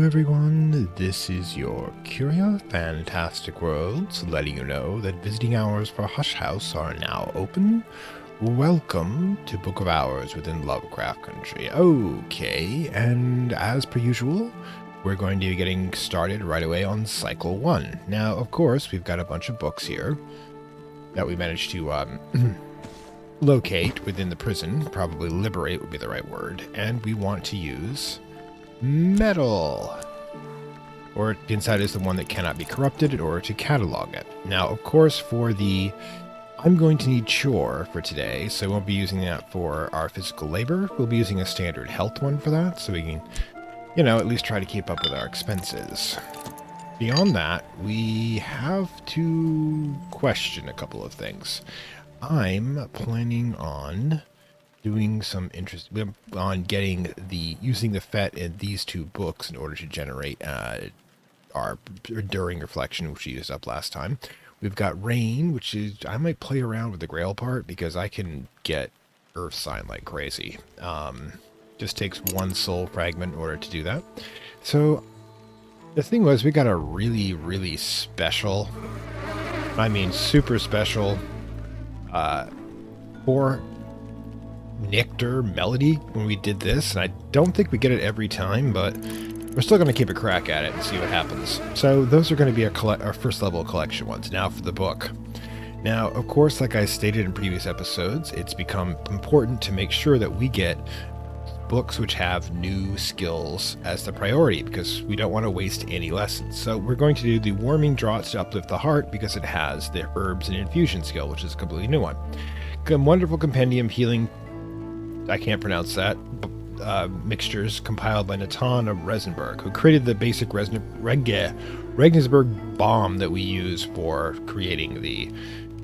everyone, this is your Curio Fantastic Worlds, letting you know that visiting hours for Hush House are now open. Welcome to Book of Hours within Lovecraft Country. Okay, and as per usual, we're going to be getting started right away on Cycle 1. Now, of course, we've got a bunch of books here that we managed to locate within the prison. Probably liberate would be the right word. And we want to use metal, or inside is the one that cannot be corrupted in order to catalog it. Now, of course, I'm going to need chore for today, so we won't be using that for our physical labor. We'll be using a standard health one for that, so we can, at least try to keep up with our expenses. Beyond that, we have to question a couple of things. I'm planning on doing some interest on using the FET in these two books in order to generate our enduring reflection, which we used up last time. We've got rain, which is I might play around with the grail part because I can get earth sign like crazy. Just takes one soul fragment in order to do that. So the thing was, we got a really, really special, super special for Nectar melody when we did this, and I don't think we get it every time, but we're still going to keep a crack at it and see what happens. So those are going to be our first level collection ones. Now for the book. Now, of course, like I stated in previous episodes, it's become important to make sure that we get books which have new skills as the priority, because we don't want to waste any lessons. So we're going to do the warming draughts to uplift the heart because it has the herbs and infusion skill, which is a completely new one. Wonderful compendium healing, I can't pronounce that, mixtures compiled by Natan of Resenberg, who created the basic Regensburg bomb that we use for creating the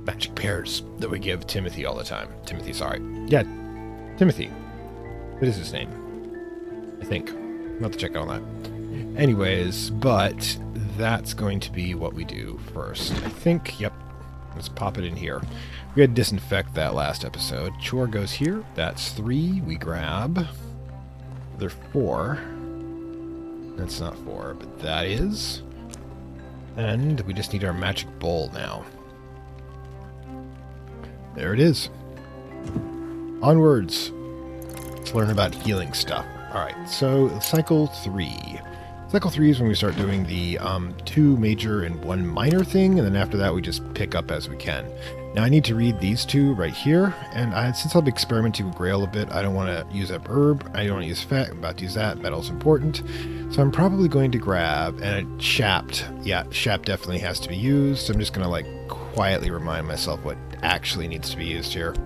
magic pairs that we give Timothy all the time. Timothy. What is his name? I think. I'll have to check out on that. Anyways, but that's going to be what we do first. I think, yep. Let's pop it in here. We had to disinfect that last episode. Chore goes here. That's 3. We grab. They're 4. That's not 4, but that is. And we just need our magic bowl now. There it is. Onwards. Let's learn about healing stuff. Alright, so cycle 3. Cycle 3 is when we start doing the 2 major and 1 minor thing, and then after that we just pick up as we can. Now I need to read these 2 right here, and since I'll be experimenting with Grail a bit, I don't want to use up herb, I don't want to use fat, I'm about to use that, metal's important. So I'm probably going to grab, and Shapt, yeah, Shapt definitely has to be used, so I'm just going to quietly remind myself what actually needs to be used here.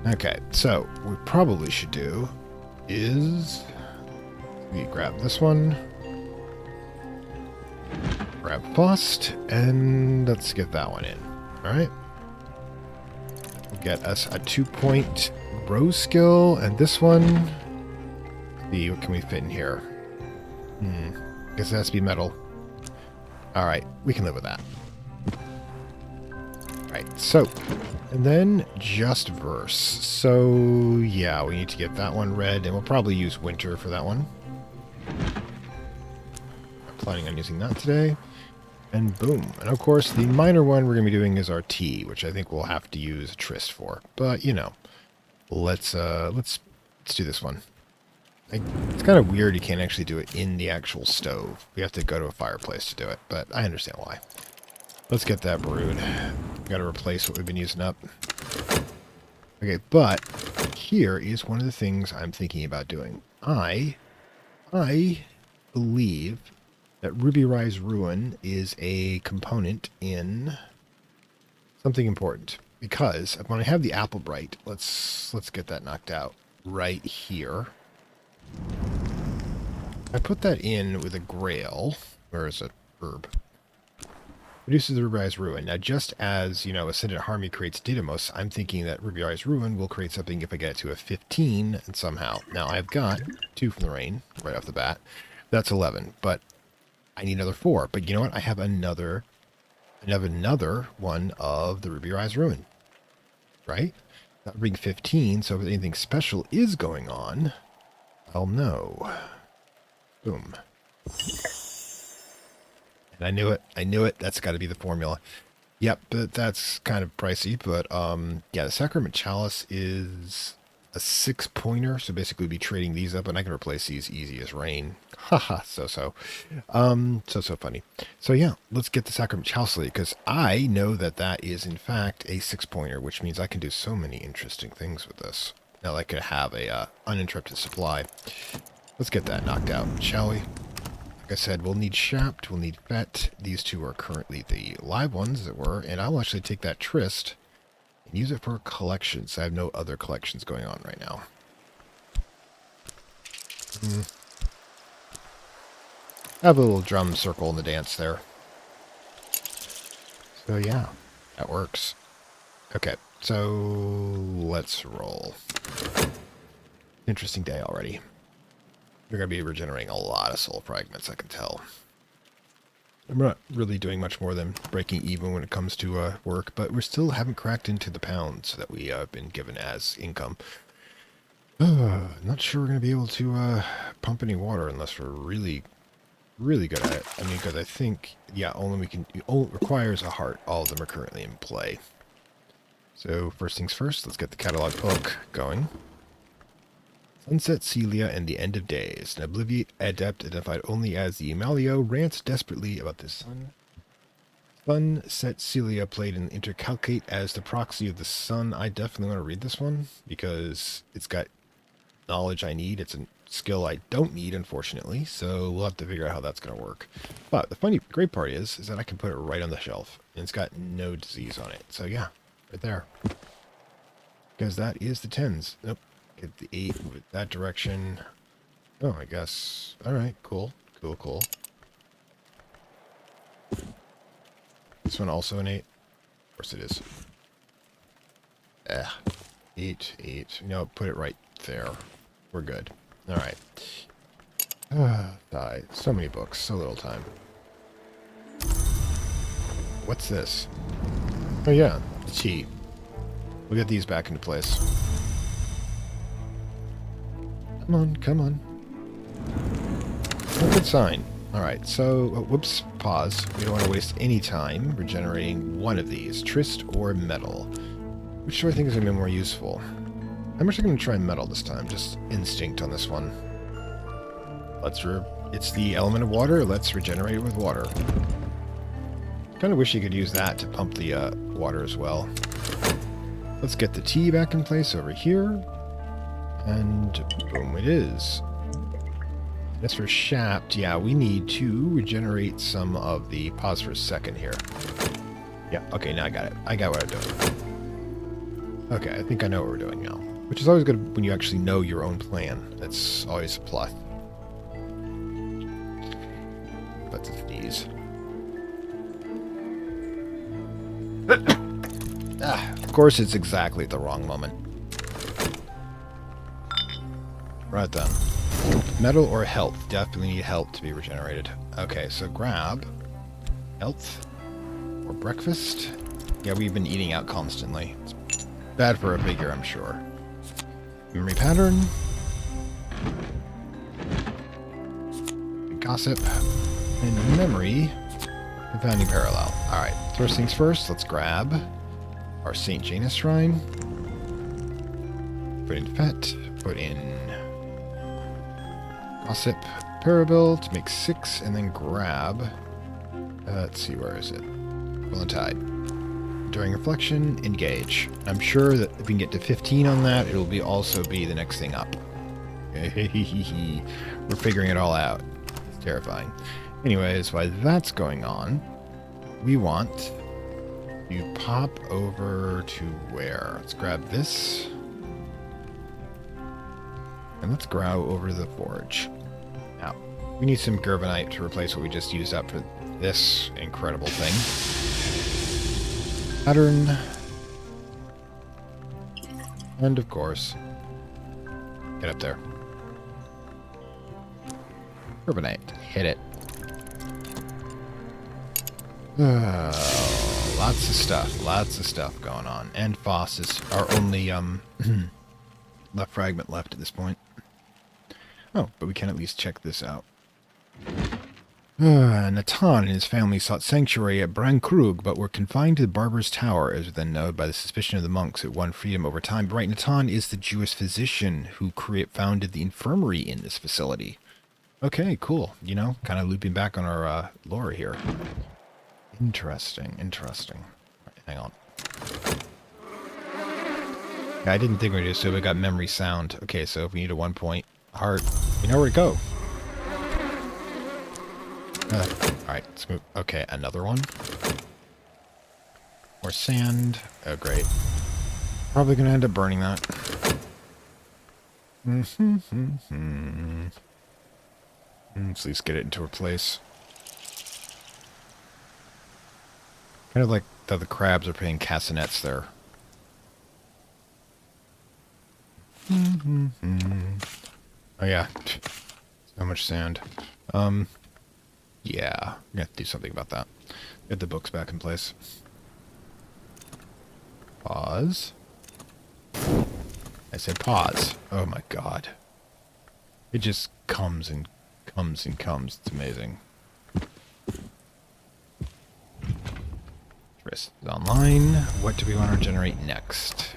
Okay, so what we probably should do is we grab this one, grab Bust, and let's get that one in. Alright. We'll get us a 2-point rose skill, and this one, see, what can we fit in here? Guess it has to be metal. Alright, we can live with that. Alright, so, and then just verse. So, yeah, we need to get that one red, and we'll probably use winter for that one. I'm planning on using that today. And boom. And of course, the minor one we're going to be doing is our tea, which I think we'll have to use a Trist for. But, let's do this one. It's kind of weird you can't actually do it in the actual stove. We have to go to a fireplace to do it, but I understand why. Let's get that brewed. Got to replace what we've been using up. Okay, but here is one of the things I'm thinking about doing. I believe that Ruby Rise Ruin is a component in something important, because when I have the apple bright, let's get that knocked out right here. I put that in with a grail, or as a herb. Reduces the Ruby Rise Ruin. Now, just as, Ascendant Harmony creates Didymos, I'm thinking that Ruby Rise Ruin will create something if I get it to a 15 and somehow. Now, I've got 2 from the rain right off the bat. That's 11, but I need another 4. But you know what? I have another one of the Ruby Rise Ruin. Right? That would bring 15, so if anything special is going on, I'll know. Boom. And I knew it. I knew it. That's got to be the formula. Yep, but that's kind of pricey. But yeah, the Sacrament Chalice is a 6-pointer. So basically, we'll be trading these up, and I can replace these easy as rain. Haha, so funny. So yeah, let's get the Sacrament Chalice because I know that that is in fact a 6-pointer, which means I can do so many interesting things with this. Now I could have a uninterrupted supply. Let's get that knocked out, shall we? Like I said, we'll need Shapt, we'll need Fet. These two are currently the live ones, as it were, and I'll actually take that Tryst and use it for collections. I have no other collections going on right now. Have a little drum circle in the dance there. So yeah, that works. Okay, so let's roll. Interesting day already. We're going to be regenerating a lot of soul fragments, I can tell. I'm not really doing much more than breaking even when it comes to work, but we still haven't cracked into the pounds that we have been given as income. Not sure we're going to be able to pump any water unless we're really good at it. I mean, because I think, yeah, it requires a heart. All of them are currently in play. So first things first, let's get the catalog book going. Sunset Celia and the End of Days. An Obliviate adept identified only as the Emalio rants desperately about the sun. Sunset Celia played an intercalcate as the proxy of the sun. I definitely want to read this one because it's got knowledge I need. It's a skill I don't need, unfortunately, so we'll have to figure out how that's going to work. But the great part is that I can put it right on the shelf, and it's got no disease on it. So yeah, right there. Because that is the 10s. Nope. Get the 8, move it that direction. Oh, I guess. Alright, cool. Cool. This one also an 8? Of course it is. 8. No, put it right there. We're good. Alright. Die. So many books, so little time. What's this? Oh yeah, the tea. We'll get these back into place. Come on. A good sign. Alright, so, whoops, pause. We don't want to waste any time regenerating one of these, Tryst or Metal. Which do I think is going to be more useful? I'm actually going to try Metal this time, just instinct on this one. It's the element of water, let's regenerate it with water. Kind of wish you could use that to pump the water as well. Let's get the tea back in place over here. And boom, it is. As for Shapt, yeah, we need to regenerate some of the... Pause for a second here. Yeah, okay, now I got it. I got what I'm doing. Okay, I think I know what we're doing now. Which is always good when you actually know your own plan. That's always a plus. But to sneeze. Of course, it's exactly at the wrong moment. Right then. Metal or health? Definitely need health to be regenerated. Okay, so grab health or breakfast. Yeah, we've been eating out constantly. It's bad for a figure, I'm sure. Memory pattern. Gossip. And memory. Confounding parallel. Alright, first things first, let's grab our St. Janus shrine. Put in Fet. Put in Gossip, Parabil to make 6, and then grab, let's see, where is it? Will and Tide. During reflection, engage. I'm sure that if we can get to 15 on that, it'll also be the next thing up. We're figuring it all out. It's terrifying. Anyways, while that's going on, we want to pop over to where? Let's grab this. And let's grow over the forge. Now, we need some Gervanite to replace what we just used up for this incredible thing. Pattern. And of course, get up there. Gervanite. Hit it. Lots of stuff going on. And Foss is our only left fragment left at this point. Oh, but we can at least check this out. Natan and his family sought sanctuary at Brankrug, but were confined to the Barber's Tower, as was then known by the suspicion of the monks who won freedom over time. But right, Natan is the Jewish physician who founded the infirmary in this facility. Okay, cool. You know, kind of looping back on our lore here. Interesting, interesting. Right, hang on. Yeah, I didn't think we were just so we got memory sound. Okay, so if we need a 1 point heart, we know where to go. Alright, let's move. Okay, another one. More sand. Oh, great. Probably gonna end up burning that. Let's at least get it into a place. Kind of like that the crabs are playing castanets there. Oh yeah. So much sand. Yeah, we have to do something about that. Get the books back in place. Pause. I said pause. Oh my god. It just comes and comes and comes. It's amazing. Tris is online. What do we want to generate next?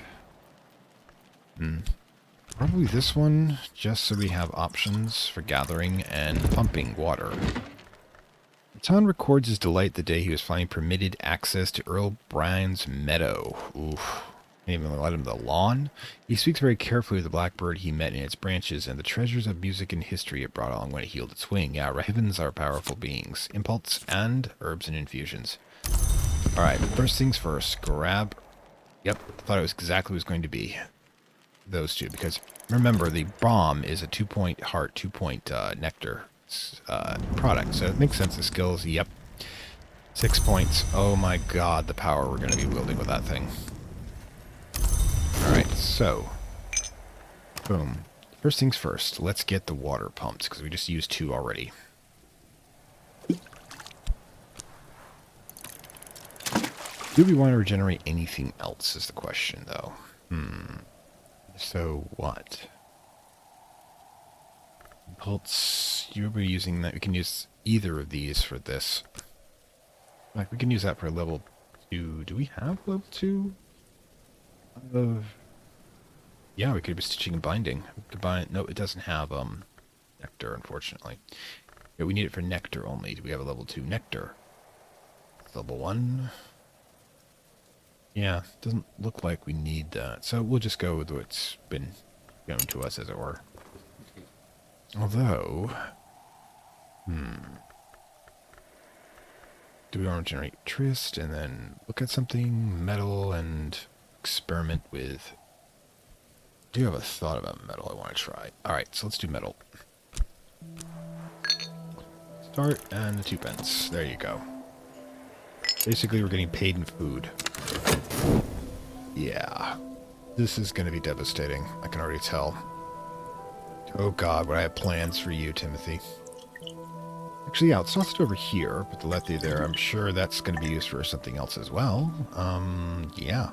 Probably this one, just so we have options for gathering and pumping water. Natan records his delight the day he was finally permitted access to Earl Brown's meadow. Oof. Can't even let him the lawn. He speaks very carefully of the blackbird he met in its branches and the treasures of music and history it brought along when it healed its wing. Yeah, ravens are powerful beings. Impulse and herbs and infusions. Alright, first things first. Grab... Yep, thought it was exactly what it was going to be. Those two, because remember, the bomb is a 2-point heart, 2-point nectar product, so it makes sense. The skills, yep. 6 points. Oh my god, the power we're going to be wielding with that thing. Alright, so. Boom. First things first, let's get the water pumped, because we just used 2 already. Do we want to regenerate anything else is the question, though. So what? Impulse, you'll be using that. We can use either of these for this. Like, we can use that for level 2. Do we have level 2? Yeah, we could be stitching and binding. We could bind. No, it doesn't have nectar, unfortunately. Yeah, we need it for nectar only. Do we have a level 2 nectar? Level 1. Yeah, doesn't look like we need that. So we'll just go with what's been given to us, as it were. Although, do we want to generate Trist and then look at something metal and experiment with? I do have a thought about metal I want to try. Alright, so let's do metal. Start and the 2 pence. There you go. Basically, we're getting paid in food. Yeah. This is going to be devastating. I can already tell. Oh god, but I have plans for you, Timothy. Actually, yeah, let's toss it over here. Put the Lethe there. I'm sure that's going to be used for something else as well. Yeah.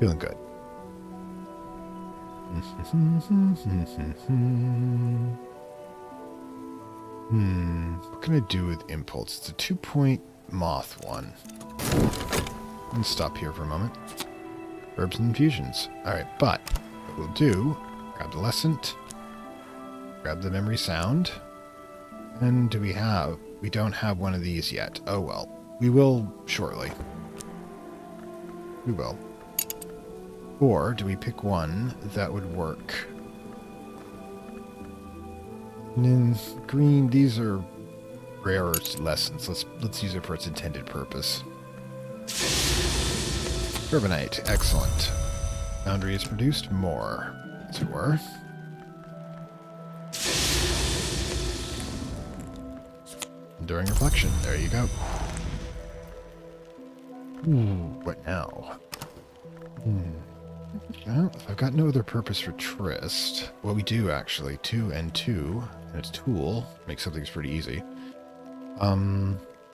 Feeling good. What can I do with Impulse? It's a 2-point Moth one. Let's stop here for a moment. Herbs and infusions. Alright, but what we'll do, grab the lesson, grab the memory sound, and do we have... We don't have one of these yet. Oh well. We will shortly. We will. Or do we pick one that would work? And then green, these are rarer lessons. Let's use it for its intended purpose. Carbonite, excellent. Foundry has produced more, as it were. Enduring reflection, there you go. What now? Well, if I've got no other purpose for Trist, well, we do actually. 2 and 2, and its tool makes something pretty easy.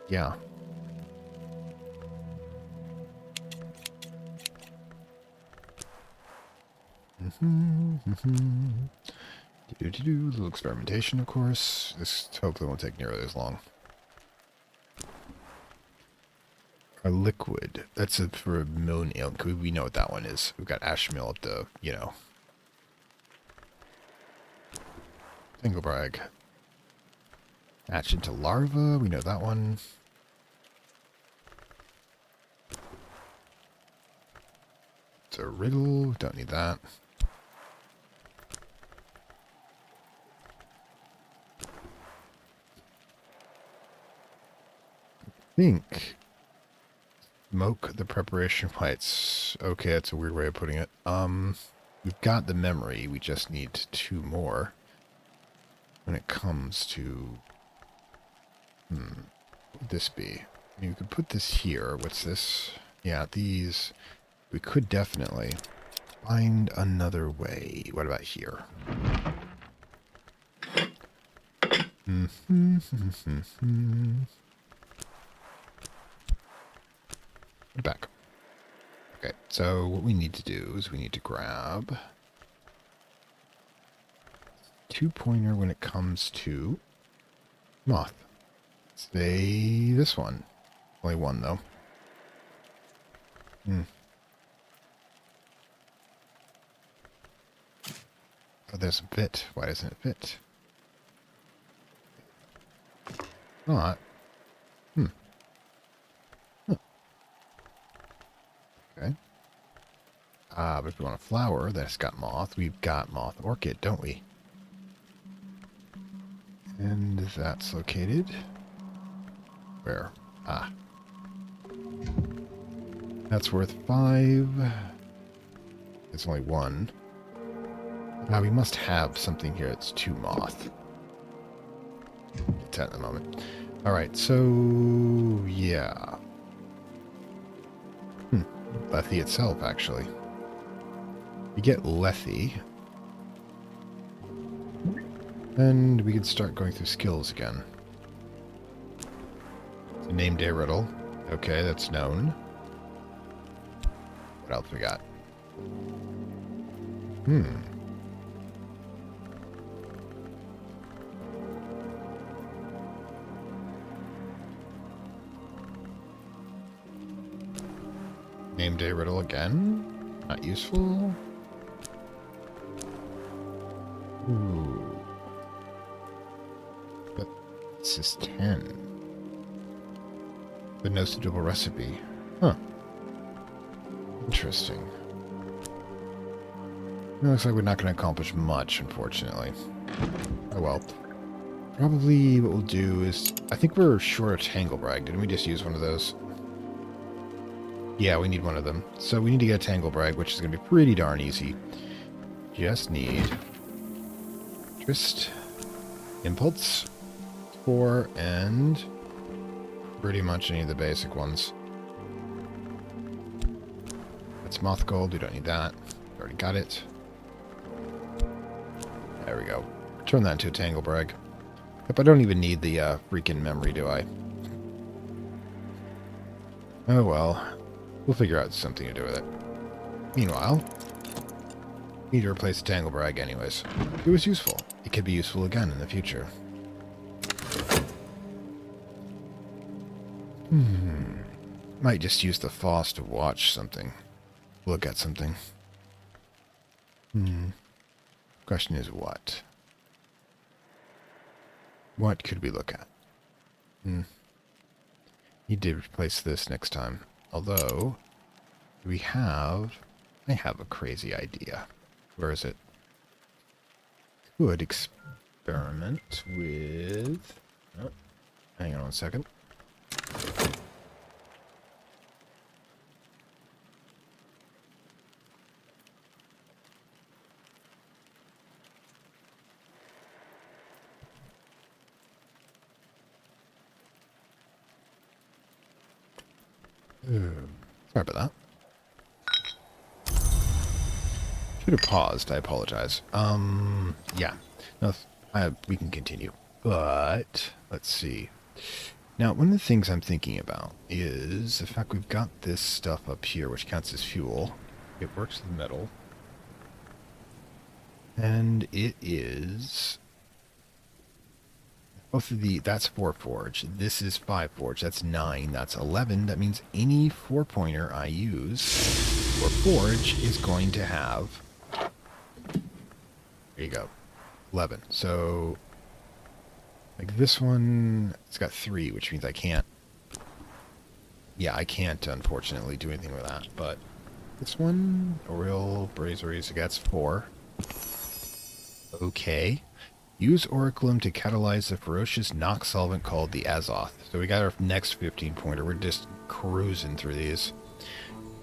Yeah. Do a little experimentation, of course. This hopefully won't take nearly as long. A liquid. That's for a milling ale. We know what that one is. We've got ash mill up the, you know. Tanglebrag. Hatch into larva. We know that one. It's a riddle. Don't need that. Think. Smoke the preparation whites. Okay, that's a weird way of putting it. We've got the memory. We just need 2 more. When it comes to... what would this be? I mean, we could put this here. What's this? Yeah, these... We could definitely find another way. What about here? Back. Okay, so what we need to do is we need to grab 2-pointer when it comes to Moth. Say this one. Only 1 though. Oh, there's a bit. Why doesn't it fit? Not. Okay. But if we want a flower that's got moth, we've got moth orchid, don't we? And that's located... Where? Ah. That's worth 5. It's only 1. Now we must have something here that's 2 moth. Get that in a moment. Alright, so... yeah. Lethe itself, actually. We get Lethe. And we can start going through skills again. So name day riddle. Okay, that's known. What else we got? Name day riddle again. Not useful. Ooh. But this is 10. But no suitable recipe. Huh. Interesting. It looks like we're not going to accomplish much, unfortunately. Oh well. Probably what we'll do is... I think we're short of Tanglebrag. Didn't we just use one of those? Yeah, we need one of them. So we need to get a Tanglebrag, which is going to be pretty darn easy. Just need... Interest, Impulse, 4, and... pretty much any of the basic ones. That's Moth Gold, we don't need that. We already got it. There we go. Turn that into a Tanglebrag. Yep, I don't even need the freaking memory, do I? Oh well. We'll figure out something to do with it. Meanwhile, we need to replace the Tanglebrag anyways. It was useful. It could be useful again in the future. Might just use the Foss to watch something. Look at something. Question is what? What could we look at? Need to replace this next time. Although, I have a crazy idea. Where is it? Could experiment with... Oh, hang on 1 second. Sorry about that. Should have paused. I apologize. Yeah. No, we can continue. But, let's see. Now, one of the things I'm thinking about is the fact we've got this stuff up here, which counts as fuel. It works with metal. And it is... Both of the... That's 4 forge. This is 5 forge. That's 9. That's 11. That means any 4-pointer I use for forge is going to have... There you go. 11. So... Like this one, it's got 3, which means I can't... Yeah, I can't, unfortunately, do anything with that. But this one, Oriel, Brazeries, that's 4. Okay. Use Orichalum to catalyze the ferocious Nox solvent called the Azoth. So we got our next 15-pointer. We're just cruising through these.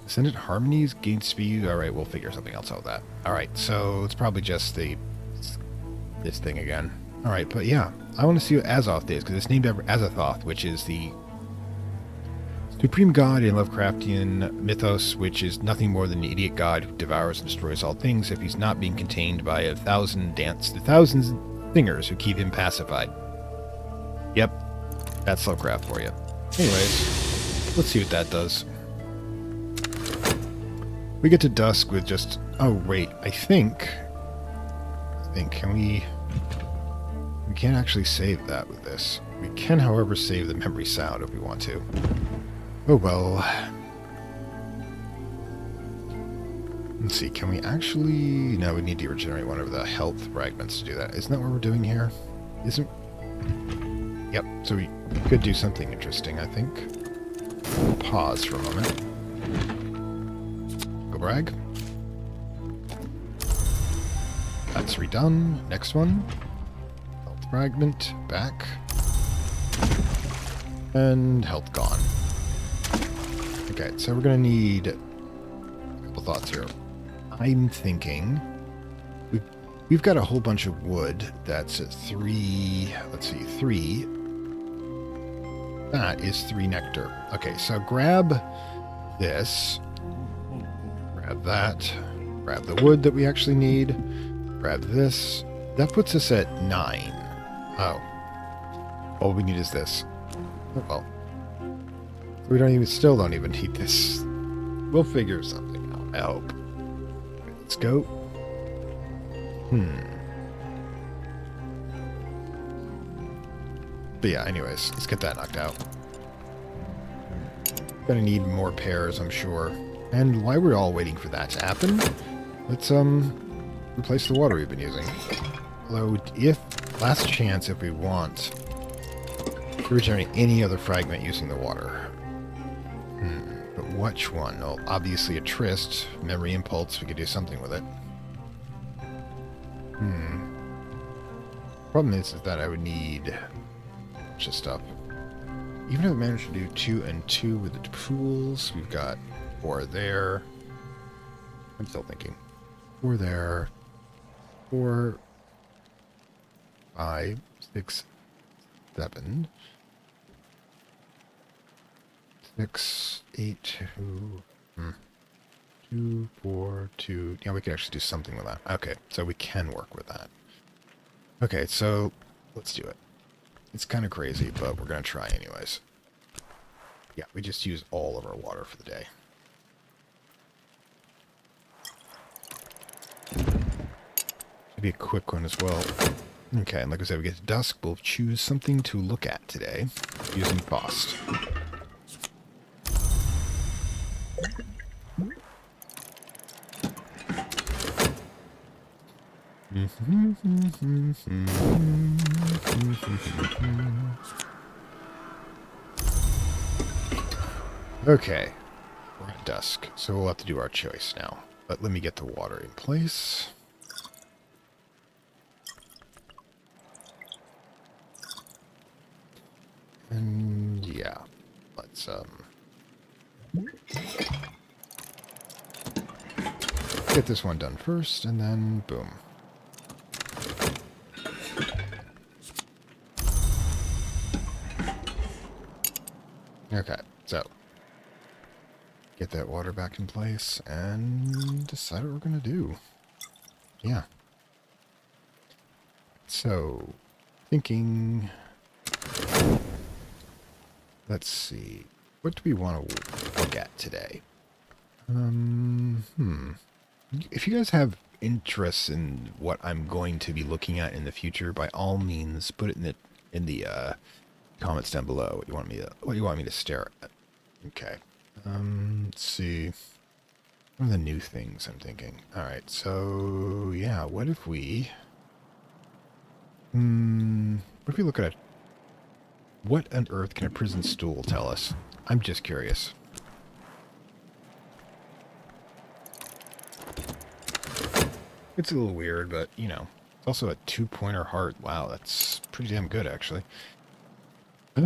Ascendant Harmonies, gain speed. Alright, we'll figure something else out with that. Alright, so it's probably just this thing again. Alright, but yeah. I want to see what Azoth is, because it's named after Azathoth, which is the supreme god in Lovecraftian mythos, which is nothing more than an idiot god who devours and destroys all things if he's not being contained by the thousands singers who keep him pacified. Yep, that's Lovecraft for you. Anyways, let's see what that does. We get to dusk with just... Oh, wait, I think, can we... We can't actually save that with this. We can, however, save the memory sound if we want to. Oh well. Let's see, can we actually... No, we need to regenerate one of the health fragments to do that. Isn't that what we're doing here? Isn't... Yep, so we could do something interesting, I think. We'll pause for a moment. Go brag. That's redone. Next one. Health fragment, back. And health gone. Okay, so we're going to need a couple thoughts here. I'm thinking we've got a whole bunch of wood that's at 3, let's see, 3. That is 3 nectar. Okay, so grab this, grab that, grab the wood that we actually need, grab this. That puts us at 9. Oh. All we need is this. Oh well. We still don't even need this. We'll figure something out, I hope. Let's go. But yeah, anyways, let's get that knocked out. Gonna need more pairs, I'm sure. And while we're all waiting for that to happen, let's replace the water we've been using. Although, last chance if we want to regenerate any other fragment using the water. But which one? Well, obviously a Tryst, memory impulse, we could do something with it. Problem is that I would need a bunch of stuff. Even if I managed to do 2 and 2 with the pools, we've got 4 there. I'm still thinking. 4 there. 4, 5, 6, 7. 6, 8, 2, 4, 2. Yeah, we could actually do something with that. Okay, so we can work with that. Okay, so let's do it. It's kind of crazy, but we're going to try anyways. Yeah, we just use all of our water for the day. Should be a quick one as well. Okay, and like I said, we get to dusk. We'll choose something to look at today using Faust. Okay, we're at dusk, so we'll have to do our choice now. But let me get the water in place. And yeah, let's get this one done first, and then boom. Okay, so get that water back in place and decide what we're gonna do. Yeah. So, thinking. Let's see. What do we want to look at today? If you guys have interests in what I'm going to be looking at in the future, by all means, put it in the comments down below. What you want me to stare at. Okay. Let's see. What are the new things I'm thinking? All right. So yeah, what if we look at what on earth can a prison stool tell us? I'm just curious. It's a little weird, but, you know, it's also a 2-pointer heart. Wow, that's pretty damn good, actually. You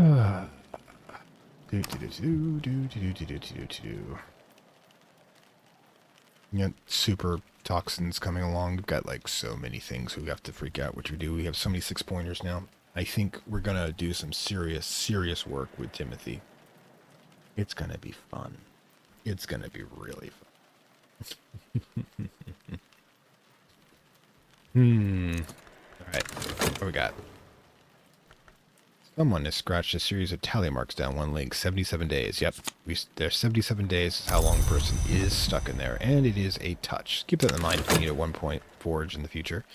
got super toxins coming along. We've got, like, so many things we have to freak out what we do. We have so many 6-pointers now. I think we're gonna do some serious work with Timothy. It's gonna be fun. It's gonna be really fun. Alright, what we got? Someone has scratched a series of tally marks down one link. 77 days. Yep, there's 77 days is how long a person is stuck in there, and it is a touch. Keep that in mind if we need a 1-point forge in the future.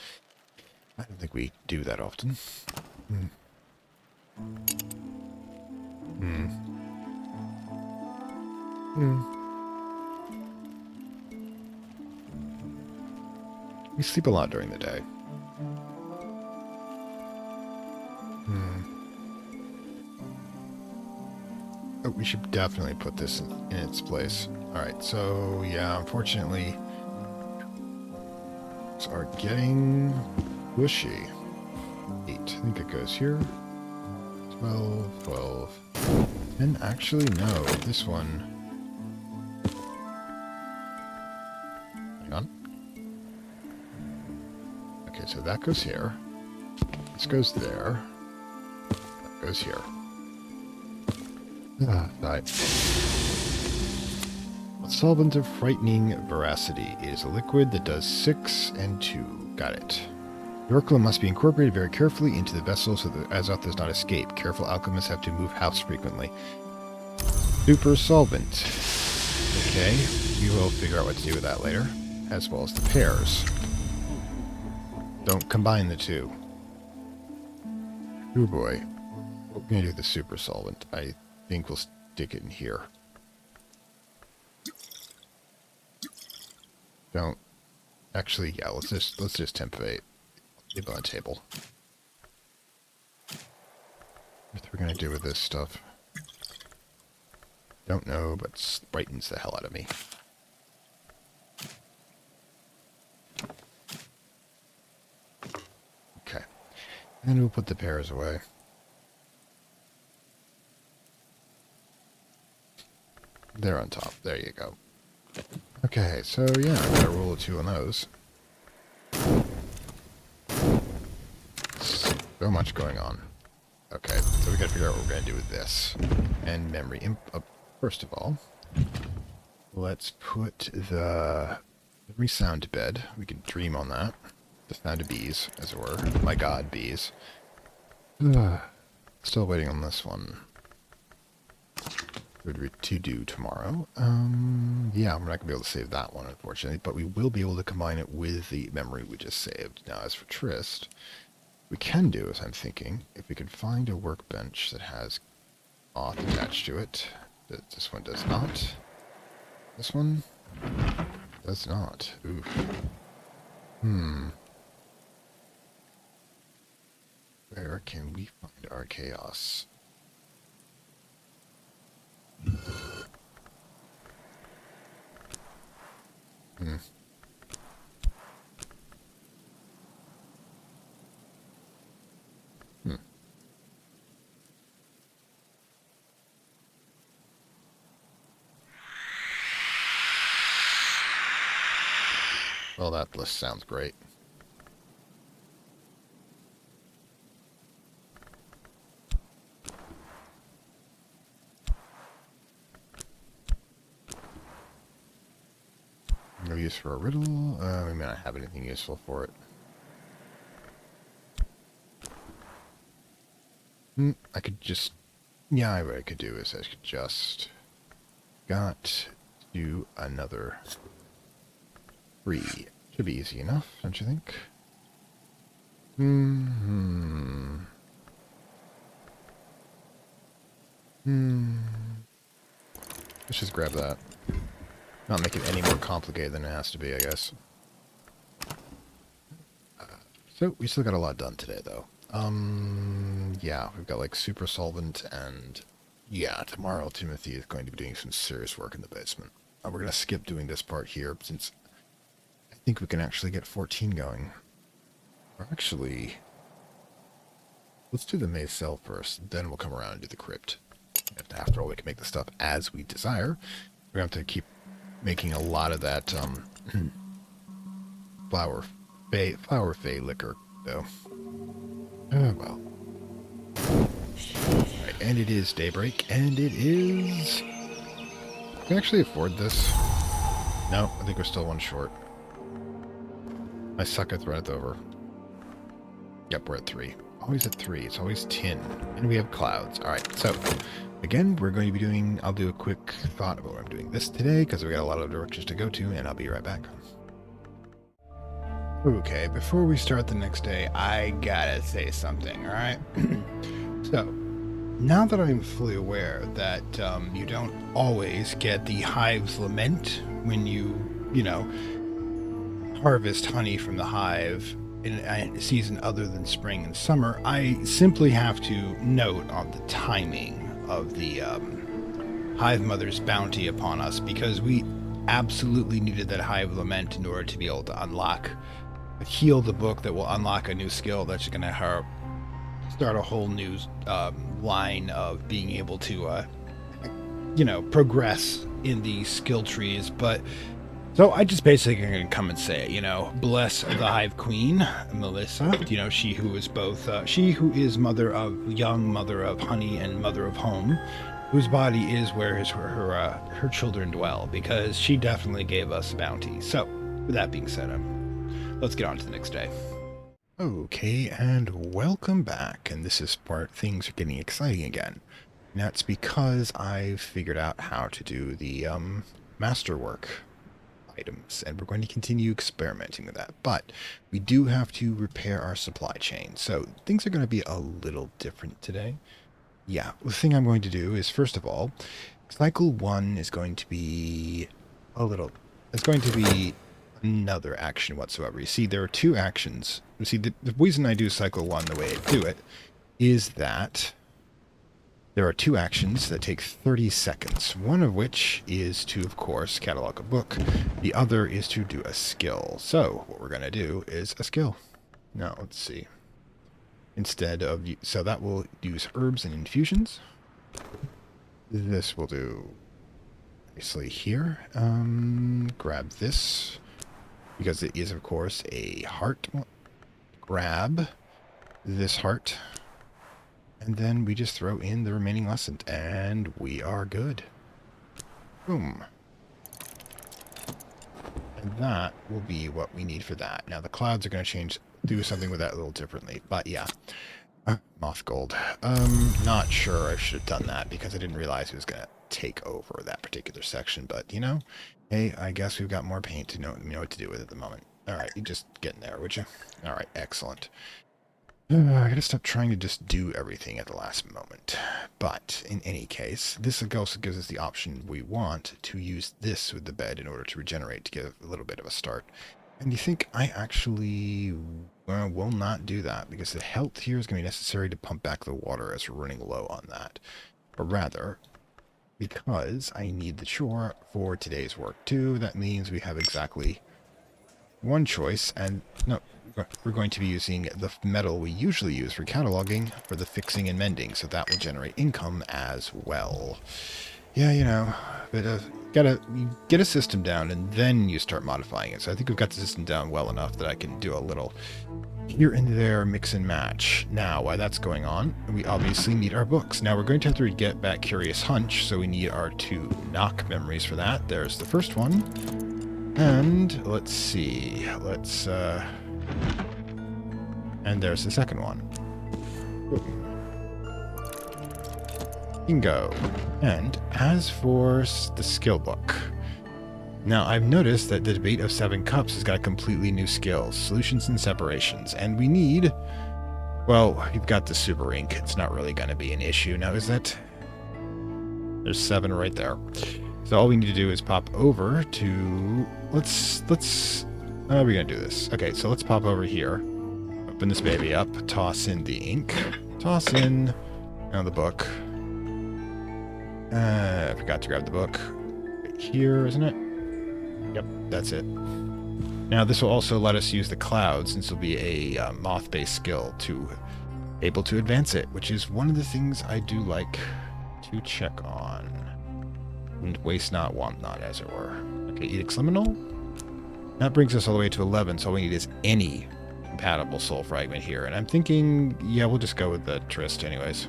I don't think we do that often. We sleep a lot during the day. Oh, we should definitely put this in its place. Alright, so yeah, unfortunately, these are getting bushy. 8. I think it goes here. 12, 12. And actually, no, this one. Hang on. Okay, so that goes here. This goes there. That goes here. Right. A solvent of frightening veracity is a liquid that does 6 and 2. Got it. The oracle must be incorporated very carefully into the vessel so that azoth does not escape. Careful alchemists have to move house frequently. Super solvent. Okay, we will figure out what to do with that later, as well as the pairs. Don't combine the two. Oh boy. What are we going to do with the super solvent? I think we'll stick it in here. Don't. Actually, yeah, let's just temp fate. Leave it on the table. What are we going to do with this stuff? Don't know, but brightens the hell out of me. Okay. And we'll put the pairs away. They're on top. There you go. Okay, so yeah, I got a roll of 2 on those. So much going on. Okay, so we gotta figure out what we're gonna do with this. And memory first of all, let's put the memory sound to bed. We can dream on that. The sound of bees, as it were. My god, bees. Still waiting on this one. To do tomorrow. Yeah, we're not going to be able to save that one, unfortunately, but we will be able to combine it with the memory we just saved. Now, as for Trist, we can do, as I'm thinking, if we can find a workbench that has Moth attached to it. This one does not. This one does not. Oof. Where can we find our chaos? Well, that list sounds great. No use for a riddle. We may not have anything useful for it. I could just... Yeah, what I could do is I could just... Got to do another 3. Should be easy enough, don't you think? Let's just grab that. Not make it any more complicated than it has to be, I guess. So, we still got a lot done today, though. Yeah, we've got, like, super solvent, and yeah, tomorrow Timothy is going to be doing some serious work in the basement. We're going to skip doing this part here, since I think we can actually get 14 going. Or actually, let's do the maze cell first, then we'll come around and do the crypt. And after all, we can make the stuff as we desire. We're going to have to keep making a lot of that flower fey liquor, though. Oh, well. Right, and it is daybreak, and it is... Can I actually afford this? No, I think we're still one short. I suck at thread over. Yep, we're at 3. Always at 3. It's always tin. And we have clouds. Alright, so... Again, we're going to be doing... I'll do a quick thought about what I'm doing this today, because we got a lot of directions to go to, and I'll be right back. Okay, before we start the next day, I gotta say something, alright? So, now that I'm fully aware that you don't always get the hive's lament when you harvest honey from the hive in a season other than spring and summer, I simply have to note on the timing of the Hive Mother's bounty upon us, because we absolutely needed that Hive Lament in order to be able to heal the book that will unlock a new skill that's going to start a whole new line of being able to, progress in the skill trees. But so I just basically going to come and say, bless the Hive Queen Mylissa, she who is both, she who is mother of honey and mother of home, whose body is where her children dwell, because she definitely gave us bounty. So, with that being said, let's get on to the next day. Okay, and welcome back. And this is part things are getting exciting again. And that's because I've figured out how to do the masterwork items, and we're going to continue experimenting with that, but we do have to repair our supply chain, so things are going to be a little different today. Yeah, the thing I'm going to do is, first of all, cycle 1 is going to be another action whatsoever. You see, there are 2 actions. You see, the reason I do cycle 1 the way I do it is that there are 2 actions that take 30 seconds, one of which is to, of course, catalog a book. The other is to do a skill. So what we're going to do is a skill. Now, let's see. So that will use herbs and infusions. This will do, obviously, here. Grab this, because it is, of course, a heart. Grab this heart. And then we just throw in the remaining lesson, and we are good. Boom. And that will be what we need for that. Now, the clouds are going to do something with that a little differently, but yeah. Moth gold. Not sure I should have done that, because I didn't realize it was going to take over that particular section, but, hey, I guess we've got more paint to know what to do with at the moment. Alright, you just get in there, would you? Alright, excellent. I gotta stop trying to just do everything at the last moment. But, in any case, this also gives us the option we want to use this with the bed in order to regenerate, to give a little bit of a start. And you think I actually will not do that, because the health here is going to be necessary to pump back the water as we're running low on that. Or rather, because I need the chore for today's work too, that means we have exactly one choice, and no, we're going to be using the metal we usually use for cataloging for the fixing and mending, so that will generate income as well. Yeah, but gotta get a system down and then you start modifying it. So I think we've got the system down well enough that I can do a little here and there mix and match. Now, while that's going on, we obviously need our books. Now we're going to have to get back Curious Hunch, so we need our 2 knock memories for that. There's the first one. And let's see, and there's the second one. Bingo. And as for the skill book, Now, I've noticed that the debate of 7 cups has got a completely new skill, solutions and separations, and we need... Well, you've got the super ink. It's not really going to be an issue. Now, is that... There's 7 right there. So all we need to do is pop over to... Let's... How are we going to do this? Okay, so let's pop over here. Open this baby up. Toss in the ink. Toss in... Now the book. I forgot to grab the book. Right here, isn't it? Yep, that's it. Now this will also let us use the clouds, since it'll be a moth-based skill to able to advance it, which is one of the things I do like to check on. And waste not, want not, as it were. Okay, Edict's Liminal. That brings us all the way to 11, so all we need is any compatible soul fragment here. And I'm thinking, yeah, we'll just go with the Tryst anyways.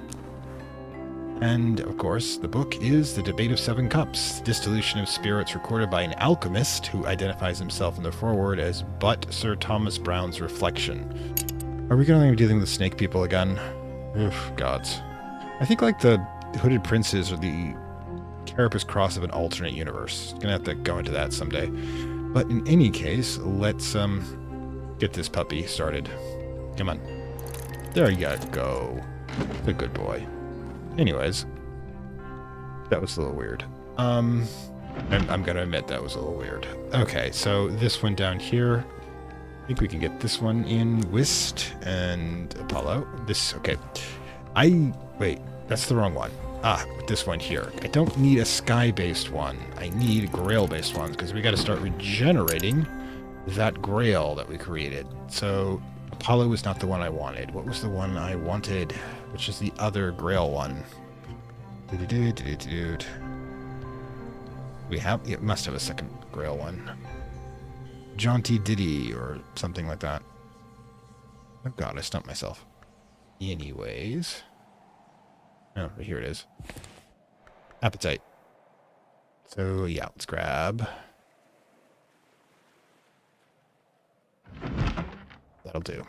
And, of course, the book is The Debate of 7 Cups, Dissolution of Spirits, recorded by an alchemist who identifies himself in the foreword as But Sir Thomas Browne's Reflection. Are we going to be dealing with snake people again? Oof, gods. I think, like, the Hooded Princes are the Carapace Cross of an alternate universe. Gonna have to go into that someday. But in any case, let's get this puppy started. Come on. There you go. The good boy. Anyways, that was a little weird. I'm gonna admit that was a little weird. Okay, so this one down here. I think we can get this one in Whist and Apollo. Okay. Wait, that's the wrong one. This one here. I don't need a sky-based one. I need grail-based ones, because we got to start regenerating that grail that we created. So Apollo was not the one I wanted. What was the one I wanted? Which is the other grail one? It must have a second grail one. Jaunty Diddy or something like that. Oh god, I stumped myself. Anyways. Oh, here it is. Appetite. So, yeah, let's grab. That'll do.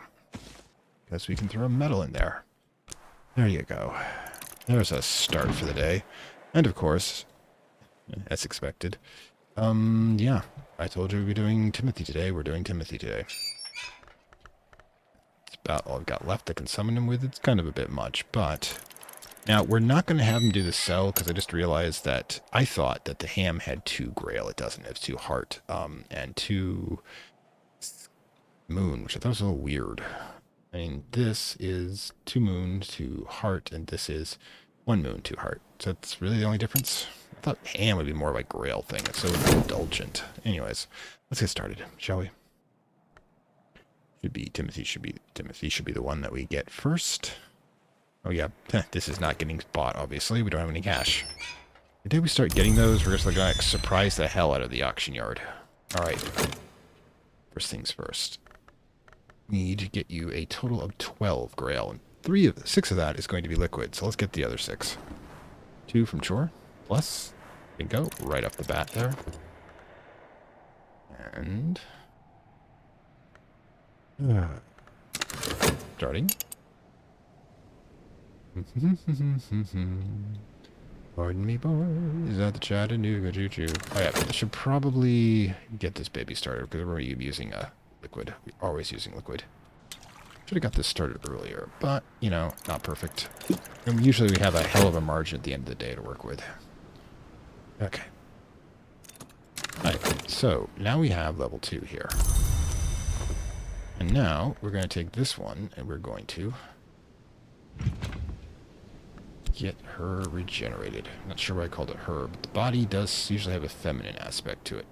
Because we can throw metal in there. There you go. There's a start for the day. And, of course, as expected, yeah, I told you we'd be doing Timothy today. We're doing Timothy today. It's about all I've got left I can summon him with. It's kind of a bit much, but... Now, we're not going to have him do the cell, because I just realized that I thought that the ham had 2 grail. It doesn't. It has 2 heart, and 2 moon, which I thought was a little weird. I mean, this is 2 moon, 2 heart, and this is 1 moon, 2 heart. So that's really the only difference. I thought ham would be more of a grail thing. It's so indulgent. Anyways, let's get started, shall we? Timothy should be the one that we get first. Oh yeah, this is not getting bought, obviously. We don't have any cash. The day we start getting those, we're just going to surprise the hell out of the auction yard. Alright. First things first. Need to get you a total of 12 grail, and 6 of that is going to be liquid, so let's get the other 6. 2 from Chore, plus, bingo, right off the bat there. And... starting. Pardon me, boy. Is that the Chattanooga choo-choo? Oh yeah, I should probably get this baby started, because we're using a liquid. We're always using liquid. Should have got this started earlier, but, you know, not perfect. And usually we have a hell of a margin at the end of the day to work with. Okay. Alright, so now we have level 2 here. And now we're going to take this one, and we're going to get her regenerated. I'm not sure why I called it her, but the body does usually have a feminine aspect to it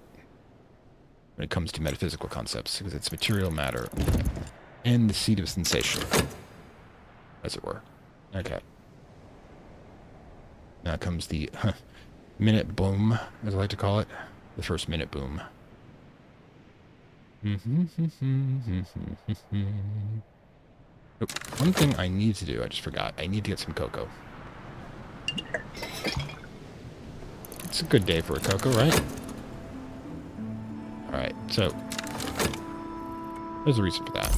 when it comes to metaphysical concepts, because it's material matter and the seed of sensation, as it were. Okay. Now comes the minute boom, as I like to call it. The first minute boom. Oh, one thing I need to do, I just forgot. I need to get some cocoa. It's a good day for a cocoa, right? Alright, so there's a reason for that.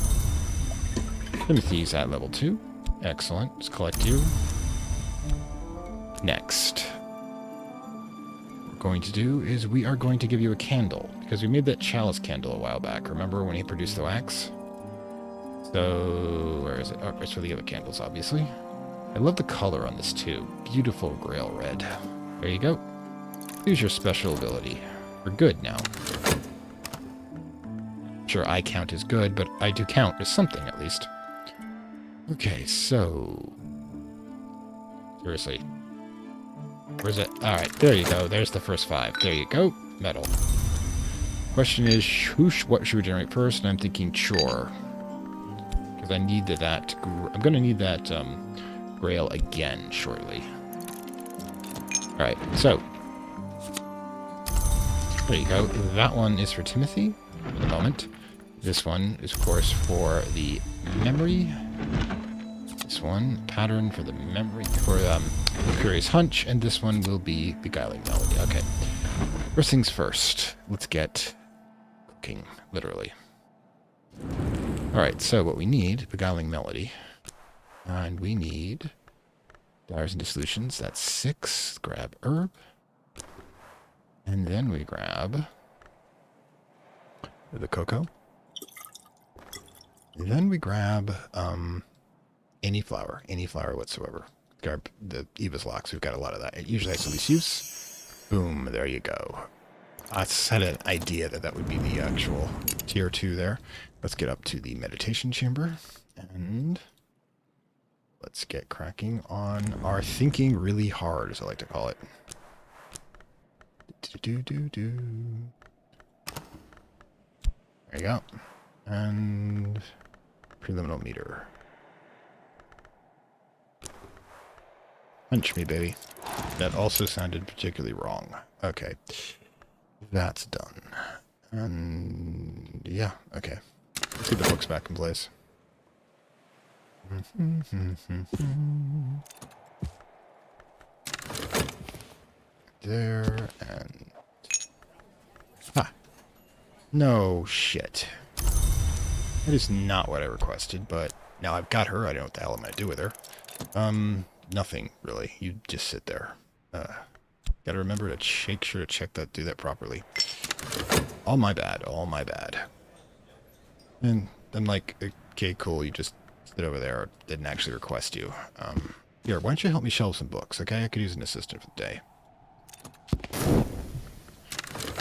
Timothy's at level 2. Excellent. Let's collect you. Next, we're going to do is we are going to give you a candle, because we made that chalice candle a while back. Remember when he produced the wax? So, where is it? Oh, it's for the other candles, obviously. I love the color on this too. Beautiful grail red. There you go. Use your special ability. We're good now. Sure, I count as good, but I do count as something at least. Okay, so... Seriously. Where's it? Alright, there you go. There's the first 5. There you go. Metal. Question is, what should we generate first? And I'm thinking chore. Because I need that... I'm going to need that grail again shortly. Alright, so... There you go. That one is for Timothy for the moment. This one is, of course, for the memory. This one, pattern for the memory, for Curious Hunch, and this one will be Beguiling Melody. Okay. First things first, let's get cooking, literally. Alright, so what we need, Beguiling Melody. And we need Dyers and Dissolutions, that's 6. Grab herb. And then we grab the cocoa. And then we grab any flour whatsoever. Grab the Eva's Locks, we've got a lot of that. It usually has the least use. Boom, there you go. I had an idea that would be the actual tier 2 there. Let's get up to the meditation chamber. And let's get cracking on our thinking really hard, as I like to call it. There you go. And preliminal meter. Punch me, baby. That also sounded particularly wrong. Okay. That's done. And yeah, okay. Let's get the books back in place. There, and... Ah. No shit. That is not what I requested, but now I've got her. I don't know what the hell I'm going to do with her. Nothing, really. You just sit there. Gotta remember to make sure to check that, do that properly. All my bad, all my bad. And I'm like, okay, cool, you just sit over there. Didn't actually request you. Here, why don't you help me shelve some books, okay? I could use an assistant for the day.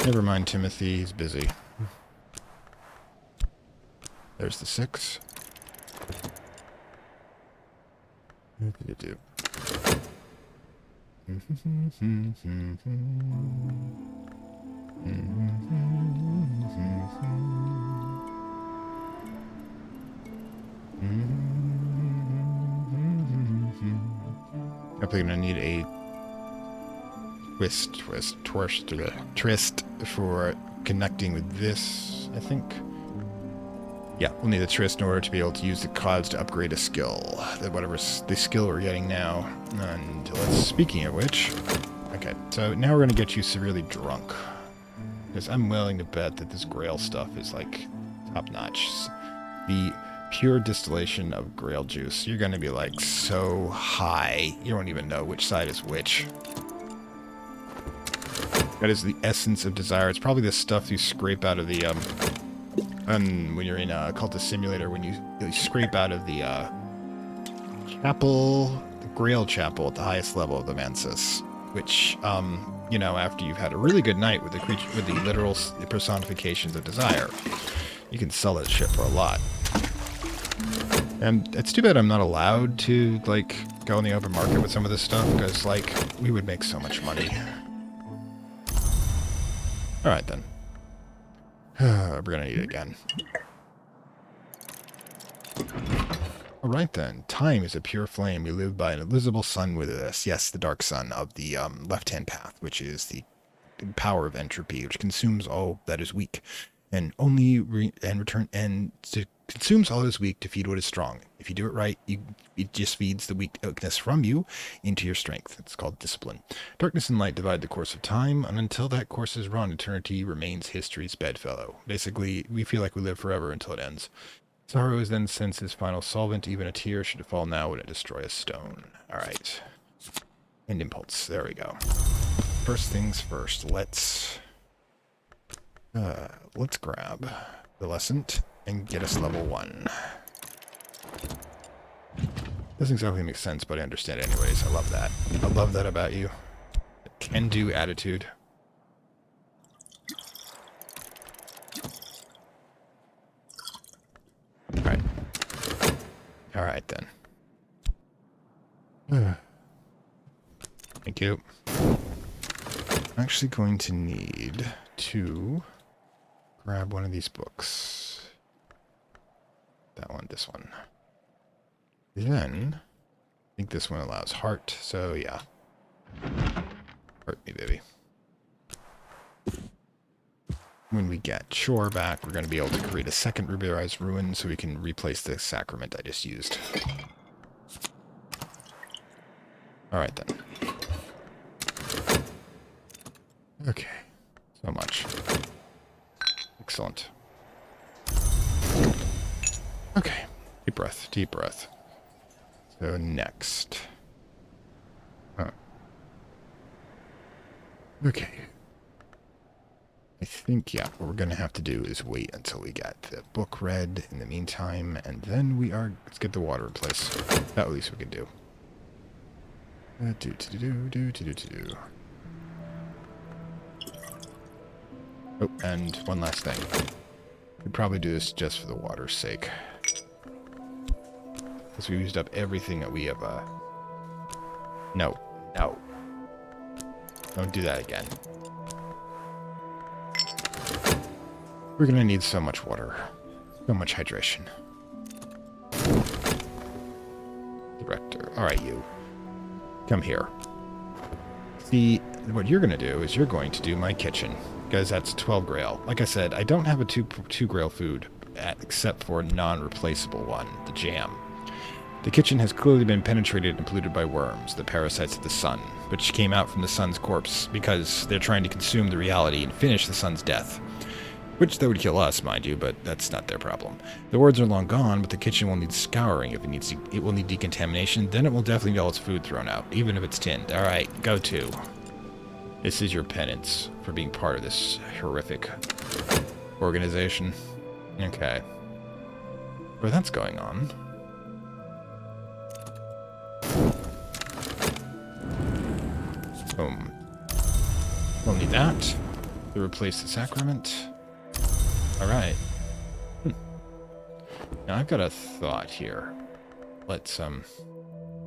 Never mind Timothy, he's busy. There's the 6. What did it do? Definitely gonna need a tryst for connecting with this, I think. Yeah, we'll need a tryst in order to be able to use the clouds to upgrade a skill. Whatever the skill we're getting now. And speaking of which, okay, so now we're gonna get you severely drunk. Because I'm willing to bet that this Grail stuff is like top notch. The pure distillation of Grail juice, you're gonna be like so high, you don't even know which side is which. That is the essence of desire. It's probably the stuff you scrape out of the and when you're in a Cultist Simulator, when you scrape out of the chapel, the Grail Chapel at the highest level of the Mansis, which, you know, after you've had a really good night with the creature, with the literal personifications of desire, you can sell that shit for a lot. And it's too bad I'm not allowed to, like, go in the open market with some of this stuff, because, like, we would make so much money. Alright, then. We're gonna need it again. Alright then, time is a pure flame. We live by an invisible sun with us. Yes, the dark sun of the left-hand path, which is the power of entropy, which consumes all that is weak, and consumes all that is weak to feed what is strong. If you do it right, it just feeds the weakness from you into your strength. It's called discipline. Darkness and light divide the course of time, and until that course is run, eternity remains history's bedfellow. Basically, we feel like we live forever until it ends. Sorrow is then sense's final solvent. Even a tear should fall now when it destroy a stone. All right. End impulse. There we go. First things first, let's grab the lesson and get us level 1. Doesn't exactly make sense, but I understand it anyways. I love that. I love that about you. Can-do attitude. Alright. Alright then. Thank you. I'm actually going to need to grab one of these books. That one, this one. Then, I think this one allows heart, so yeah. Hurt me, baby. When we get Shore back, we're going to be able to create a second rubyrized ruin so we can replace the sacrament I just used. Alright then. Okay. So much. Excellent. Okay. Deep breath, deep breath. So next. Huh. Okay. I think, yeah, what we're going to have to do is wait until we get the book read in the meantime, and then let's get the water in place. That at least we can do. Oh, and one last thing. We'd probably do this just for the water's sake. Because we used up everything that we have, No. No. Don't do that again. We're gonna need so much water. So much hydration. Director. Alright, you. Come here. See, what you're gonna do is you're going to do my kitchen. Because that's 12 grail. Like I said, I don't have a 2 grail food, except for a non-replaceable one, the jam. The kitchen has clearly been penetrated and polluted by worms, the parasites of the sun, which came out from the sun's corpse because they're trying to consume the reality and finish the sun's death. Which they would kill us, mind you, but that's not their problem. The wards are long gone, but the kitchen will need scouring. If it will need decontamination, then it will definitely need all its food thrown out, even if it's tinned. Alright, go to. This is your penance for being part of this horrific organization. Okay. But that's going on. Boom. We'll need that to replace the sacrament. Alright. Now I've got a thought here. Let's, have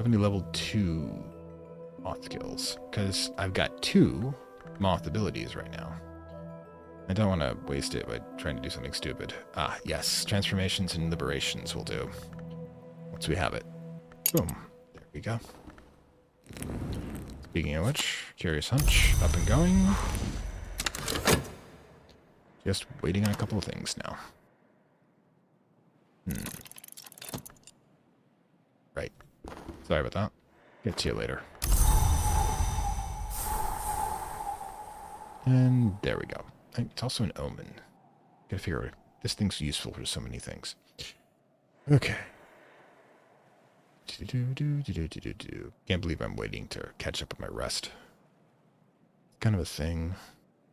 any level 2 Moth skills? Because I've got 2 Moth abilities right now. I don't want to waste it by trying to do something stupid. Ah, yes. Transformations and liberations will do. Once we have it. Boom. There we go. Speaking of which, Curious Hunch, up and going. Just waiting on a couple of things now. Right. Sorry about that. Get to you later. And there we go. It's also an omen. Gotta figure out, this thing's useful for so many things. Okay. Can't believe I'm waiting to catch up with my rest. Kind of a thing.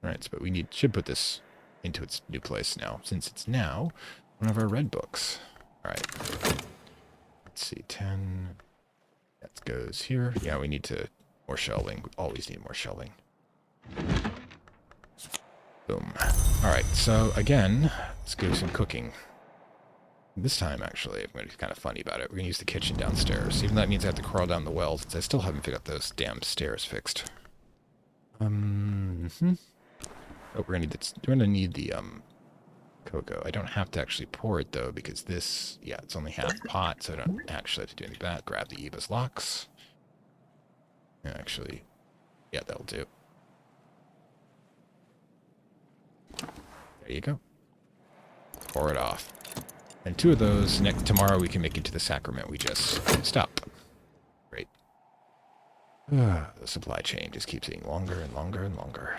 Alright, but we should put this into its new place now, since it's now one of our red books. Alright. Let's see, 10. That goes here. Yeah, we need more shelving. We always need more shelving. Boom. Alright, so again, let's do some cooking. This time, actually, I'm going to be kind of funny about it. We're going to use the kitchen downstairs, even though that means I have to crawl down the well, since I still haven't figured out those damn stairs fixed. Oh, we're going to need the, cocoa. I don't have to actually pour it, though, because this, yeah, it's only half pot, so I don't actually have to do any of that. Grab the Eva's locks. Actually, yeah, that'll do. There you go. Pour it off. And 2 of those, tomorrow we can make it to the sacrament we just stopped. Great. The supply chain just keeps getting longer and longer and longer.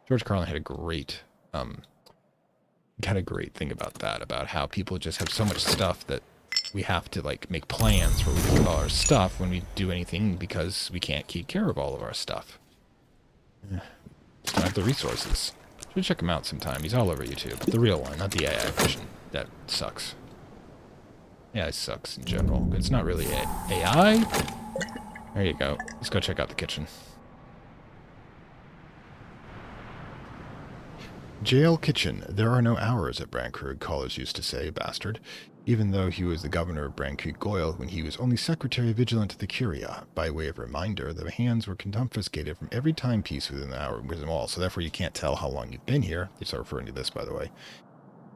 George Carlin had a great thing about that, about how people just have so much stuff that we have to, like, make plans where we think of all our stuff when we do anything because we can't keep care of all of our stuff. Just don't have the resources. Should check him out sometime. He's all over YouTube. The real one, not the AI version. That sucks. Yeah, it sucks in general. It's not really AI. There you go. Let's go check out the kitchen. Jail kitchen. There are no hours at Brankrug, callers used to say, bastard. Even though he was the governor of Brankrug Goyle when he was only secretary vigilant to the Curia. By way of reminder, the hands were confiscated from every timepiece within the hour of Wisdom Wall, so therefore you can't tell how long you've been here. They start referring to this, by the way.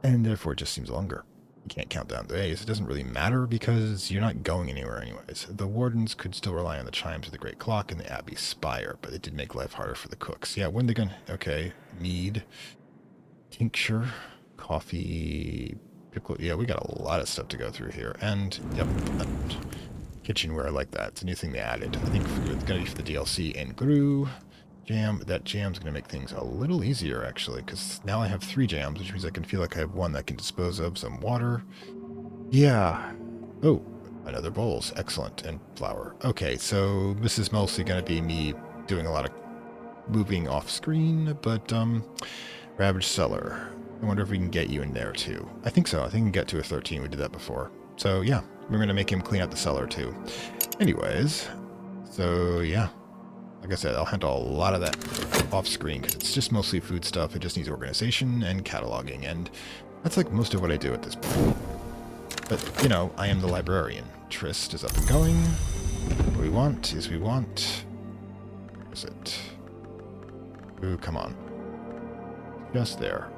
And therefore it just seems longer. You can't count down the days. It doesn't really matter because you're not going anywhere anyways. The wardens could still rely on the chimes of the great clock and the abbey spire, but it did make life harder for the cooks. Yeah, when they gonna... Okay, mead, tincture, coffee, pickle. Yeah, we got a lot of stuff to go through here. And, yep, kitchenware like that. It's a new thing they added. I think it's going to be for the DLC. And grew jam. That jam's going to make things a little easier, actually, because now I have 3 jams, which means I can feel like I have 1 that I can dispose of. Some water. Yeah. Oh, another bowls. Excellent. And flour. Okay, so this is mostly going to be me doing a lot of moving off screen, but, Ravaged cellar. I wonder if we can get you in there too. I think so. I think we can get to a 13. We did that before. So yeah, we're going to make him clean out the cellar too. Anyways, so yeah. Like I said, I'll handle a lot of that off screen because it's just mostly food stuff. It just needs organization and cataloging. And that's like most of what I do at this point. But, you know, I am the librarian. Trist is up and going. What we want is we want... Where is it? Ooh, come on. Just there.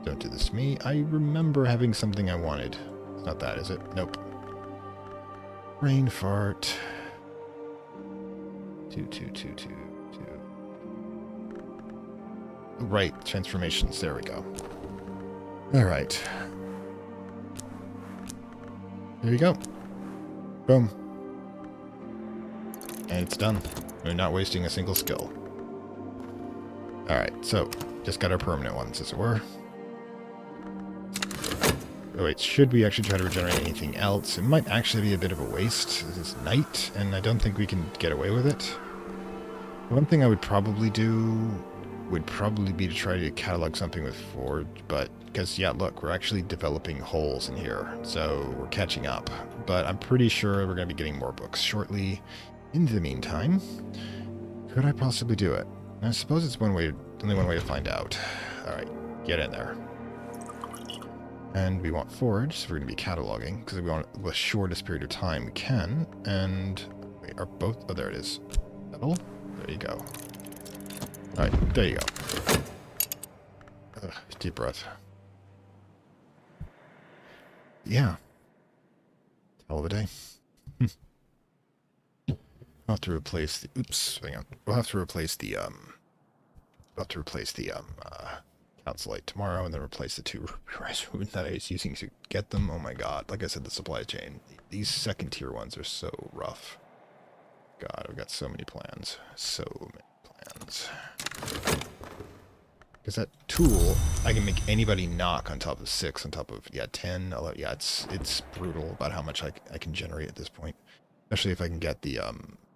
Don't do this to me. I remember having something I wanted. It's not that, is it? Nope. Brain fart. 2. Right, transformations. There we go. Alright. There you go. Boom. And it's done. We're not wasting a single skill. Alright, so, just got our permanent ones, as it were. Oh wait, should we actually try to regenerate anything else? It might actually be a bit of a waste. This is night, and I don't think we can get away with it. One thing I would probably do would probably be to try to catalog something with Forge, but... Because, yeah, look, we're actually developing holes in here, so we're catching up. But I'm pretty sure we're going to be getting more books shortly. In the meantime, could I possibly do it? I suppose it's only one way to find out. Alright, get in there. And we want Forge, so we're going to be cataloging, because we want the shortest period of time we can. And, wait, are both... Oh, there it is. Metal? There you go. Alright, there you go. Ugh, deep breath. Yeah. Hell of a day. We'll have to replace the... Oops, hang on. We'll have to replace the, council light tomorrow, and then replace the 2 rice rooms that I was using to get them. Oh my god. Like I said, the supply chain. These second-tier ones are so rough. God, I've got so many plans. So many plans. Because that tool, I can make anybody knock on top of 6, on top of, 10, 11. Yeah, it's brutal about how much I can generate at this point. Especially if I can get the,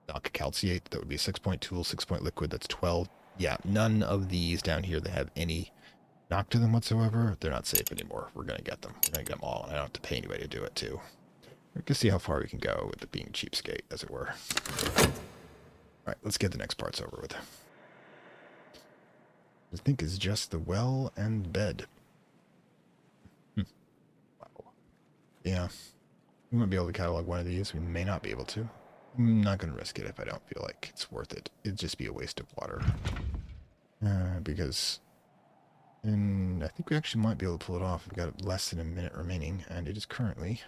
knock calciate, that would be a 6-point tool, 6-point liquid, that's 12. Yeah, none of these down here that have any knock to them whatsoever, they're not safe anymore. We're going to get them. We're going to get them all, and I don't have to pay anybody to do it, too. We can see how far we can go with it being cheapskate, as it were. Alright, let's get the next parts over with. I think it's just the well and bed. Wow. Yeah. We might be able to catalog one of these. We may not be able to. I'm not going to risk it if I don't feel like it's worth it. It'd just be a waste of water. Because... And I think we actually might be able to pull it off. We've got less than a minute remaining, and it is currently...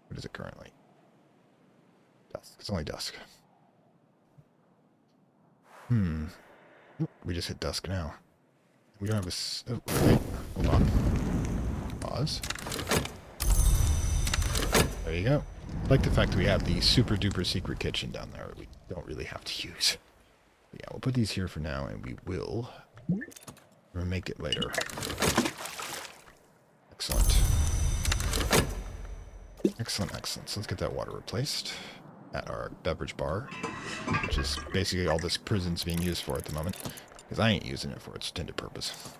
What is it currently? Dusk. It's only dusk. We just hit dusk now. We don't have a... Oh, wait. Hold on. Pause. There you go. I like the fact that we have the super duper secret kitchen down there that we don't really have to use. But yeah, we'll put these here for now, and we will remake it later. Excellent. Excellent, excellent. So let's get that water replaced at our beverage bar, which is basically all this prison's being used for at the moment, because I ain't using it for its intended purpose.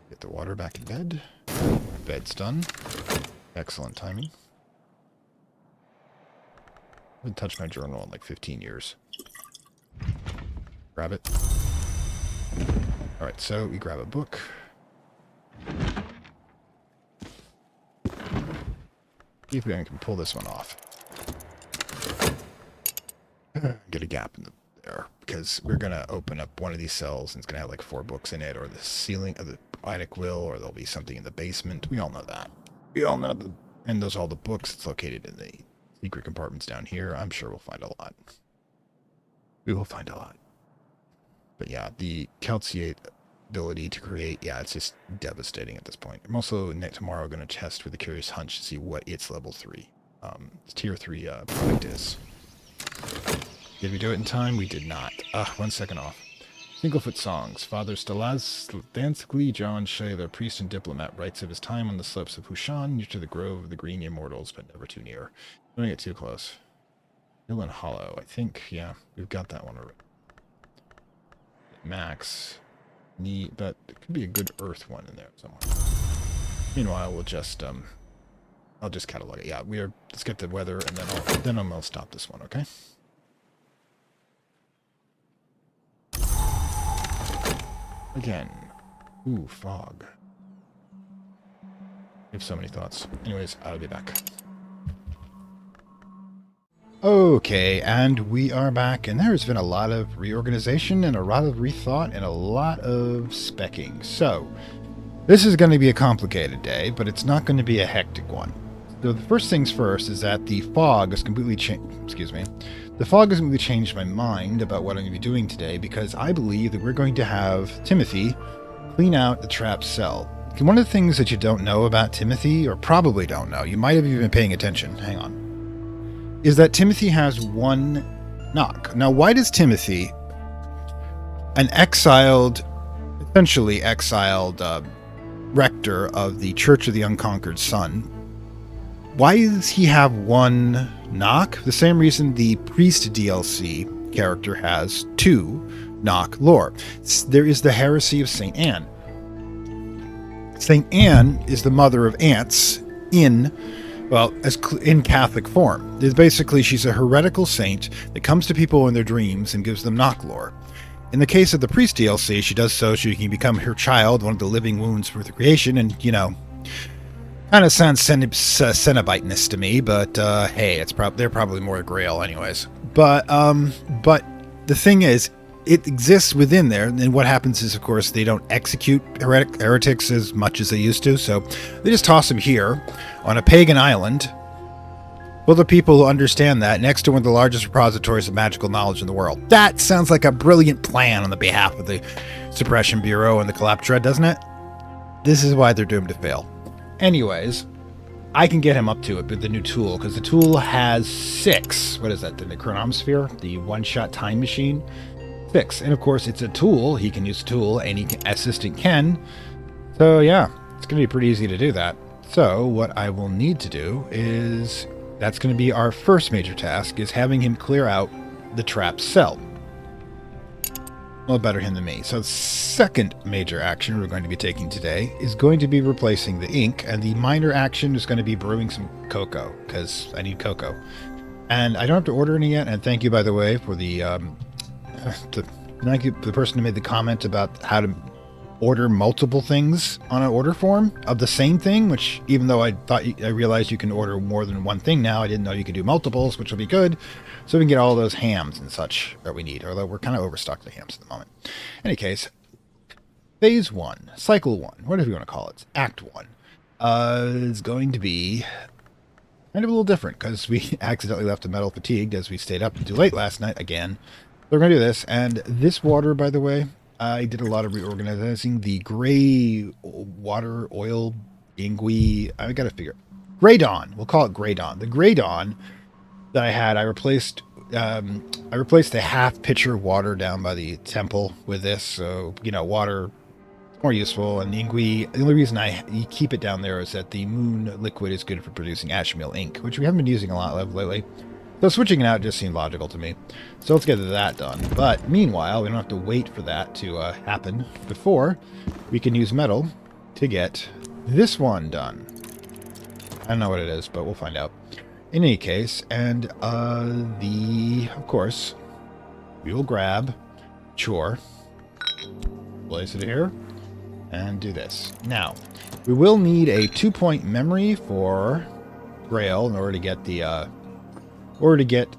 Get the water back in bed. Bed's done. Excellent timing. I haven't touched my journal in like 15 years. Grab it. Alright, so we grab a book. See if we can pull this one off. Get a gap in there, because we're going to open up one of these cells and it's going to have like 4 books in it, or the ceiling of the attic will, or there'll be something in the basement. We all know that. We all know that. And those are all the books. It's located in the secret compartments down here. I'm sure we'll find a lot. We will find a lot. But yeah, the calciate ability to create, yeah, it's just devastating at this point. I'm also tomorrow going to test with a curious hunch to see what its level 3, tier 3 product is. Did we do it in time? We did not. 1 second off. Singlefoot songs. Father Stanislavski John Shaler, priest and diplomat, writes of his time on the slopes of Hushan, near to the grove of the green immortals, but never too near. Don't get too close. Hill and Hollow. I think, yeah, we've got that one already. Max. But it could be a good earth one in there somewhere. Meanwhile, we'll just I'll just catalog it. Yeah, let's get the weather, and then I'll stop this one, okay? Again. Ooh, fog. I have so many thoughts. Anyways, I'll be back. Okay, and we are back, and there's been a lot of reorganization and a lot of rethought and a lot of specking. So, this is going to be a complicated day, but it's not going to be a hectic one. So the first things first is that the fog has completely changed. The fog has completely changed my mind about what I'm going to be doing today, because I believe that we're going to have Timothy clean out the trap cell. One of the things that you don't know about Timothy, or probably don't know, you might have even been paying attention. Hang on. Is that Timothy has 1 knock. Now, why does Timothy, an essentially exiled rector of the Church of the Unconquered Sun, why does he have 1 knock? The same reason the priest DLC character has 2 knock lore. There is the heresy of St. Anne. St. Anne is the mother of ants in Catholic form. Basically, she's a heretical saint that comes to people in their dreams and gives them knock lore. In the case of the priest DLC, she does so she can become her child, one of the living wounds for the creation, and, you know, kind of sounds Cenobite-ness to me, but, hey, they're probably more a Grail anyways. But the thing is, it exists within there, and what happens is, of course, they don't execute heretics as much as they used to, so they just toss them here on a pagan island full of people who understand that, next to one of the largest repositories of magical knowledge in the world. That sounds like a brilliant plan on the behalf of the Suppression Bureau and the Collaptra, doesn't it? This is why they're doomed to fail. Anyways, I can get him up to it with the new tool, because the tool has 6. What is that? The Chronosphere? The one-shot time machine? 6. And of course, it's a tool. He can use a tool. Any assistant can. So yeah, it's going to be pretty easy to do that. So what I will need to do is, that's going to be our first major task, is having him clear out the trap cell. Well, better him than me. So the second major action we're going to be taking today is going to be replacing the ink, and the minor action is going to be brewing some cocoa, because I need cocoa. And I don't have to order any yet, and thank you, by the way, for the person who made the comment about how to order multiple things on an order form of the same thing, which, even though I realized you can order more than one thing now, I didn't know you could do multiples, which will be good, so we can get all those hams and such that we need, although we're kind of overstocked with hams at the moment. In any case, phase 1, cycle 1, whatever you want to call it, act 1, is going to be kind of a little different, because we accidentally left a metal fatigued as we stayed up too late last night again. We're going to do this, and this water, by the way, I did a lot of reorganizing. The gray water oil ingui, I got to figure Grey Dawn. We'll call it Grey Dawn. The Grey Dawn that I had, I replaced the half pitcher water down by the temple with this. So, you know, water more useful. And the only reason you keep it down there is that the moon liquid is good for producing ashmeal ink, which we haven't been using a lot of lately. So switching it out just seemed logical to me. So let's get that done. But meanwhile, we don't have to wait for that to happen before we can use metal to get this one done. I don't know what it is, but we'll find out. In any case, and of course, we will grab chore, place it here, and do this. Now, we will need a 2-point memory for Grail in order to get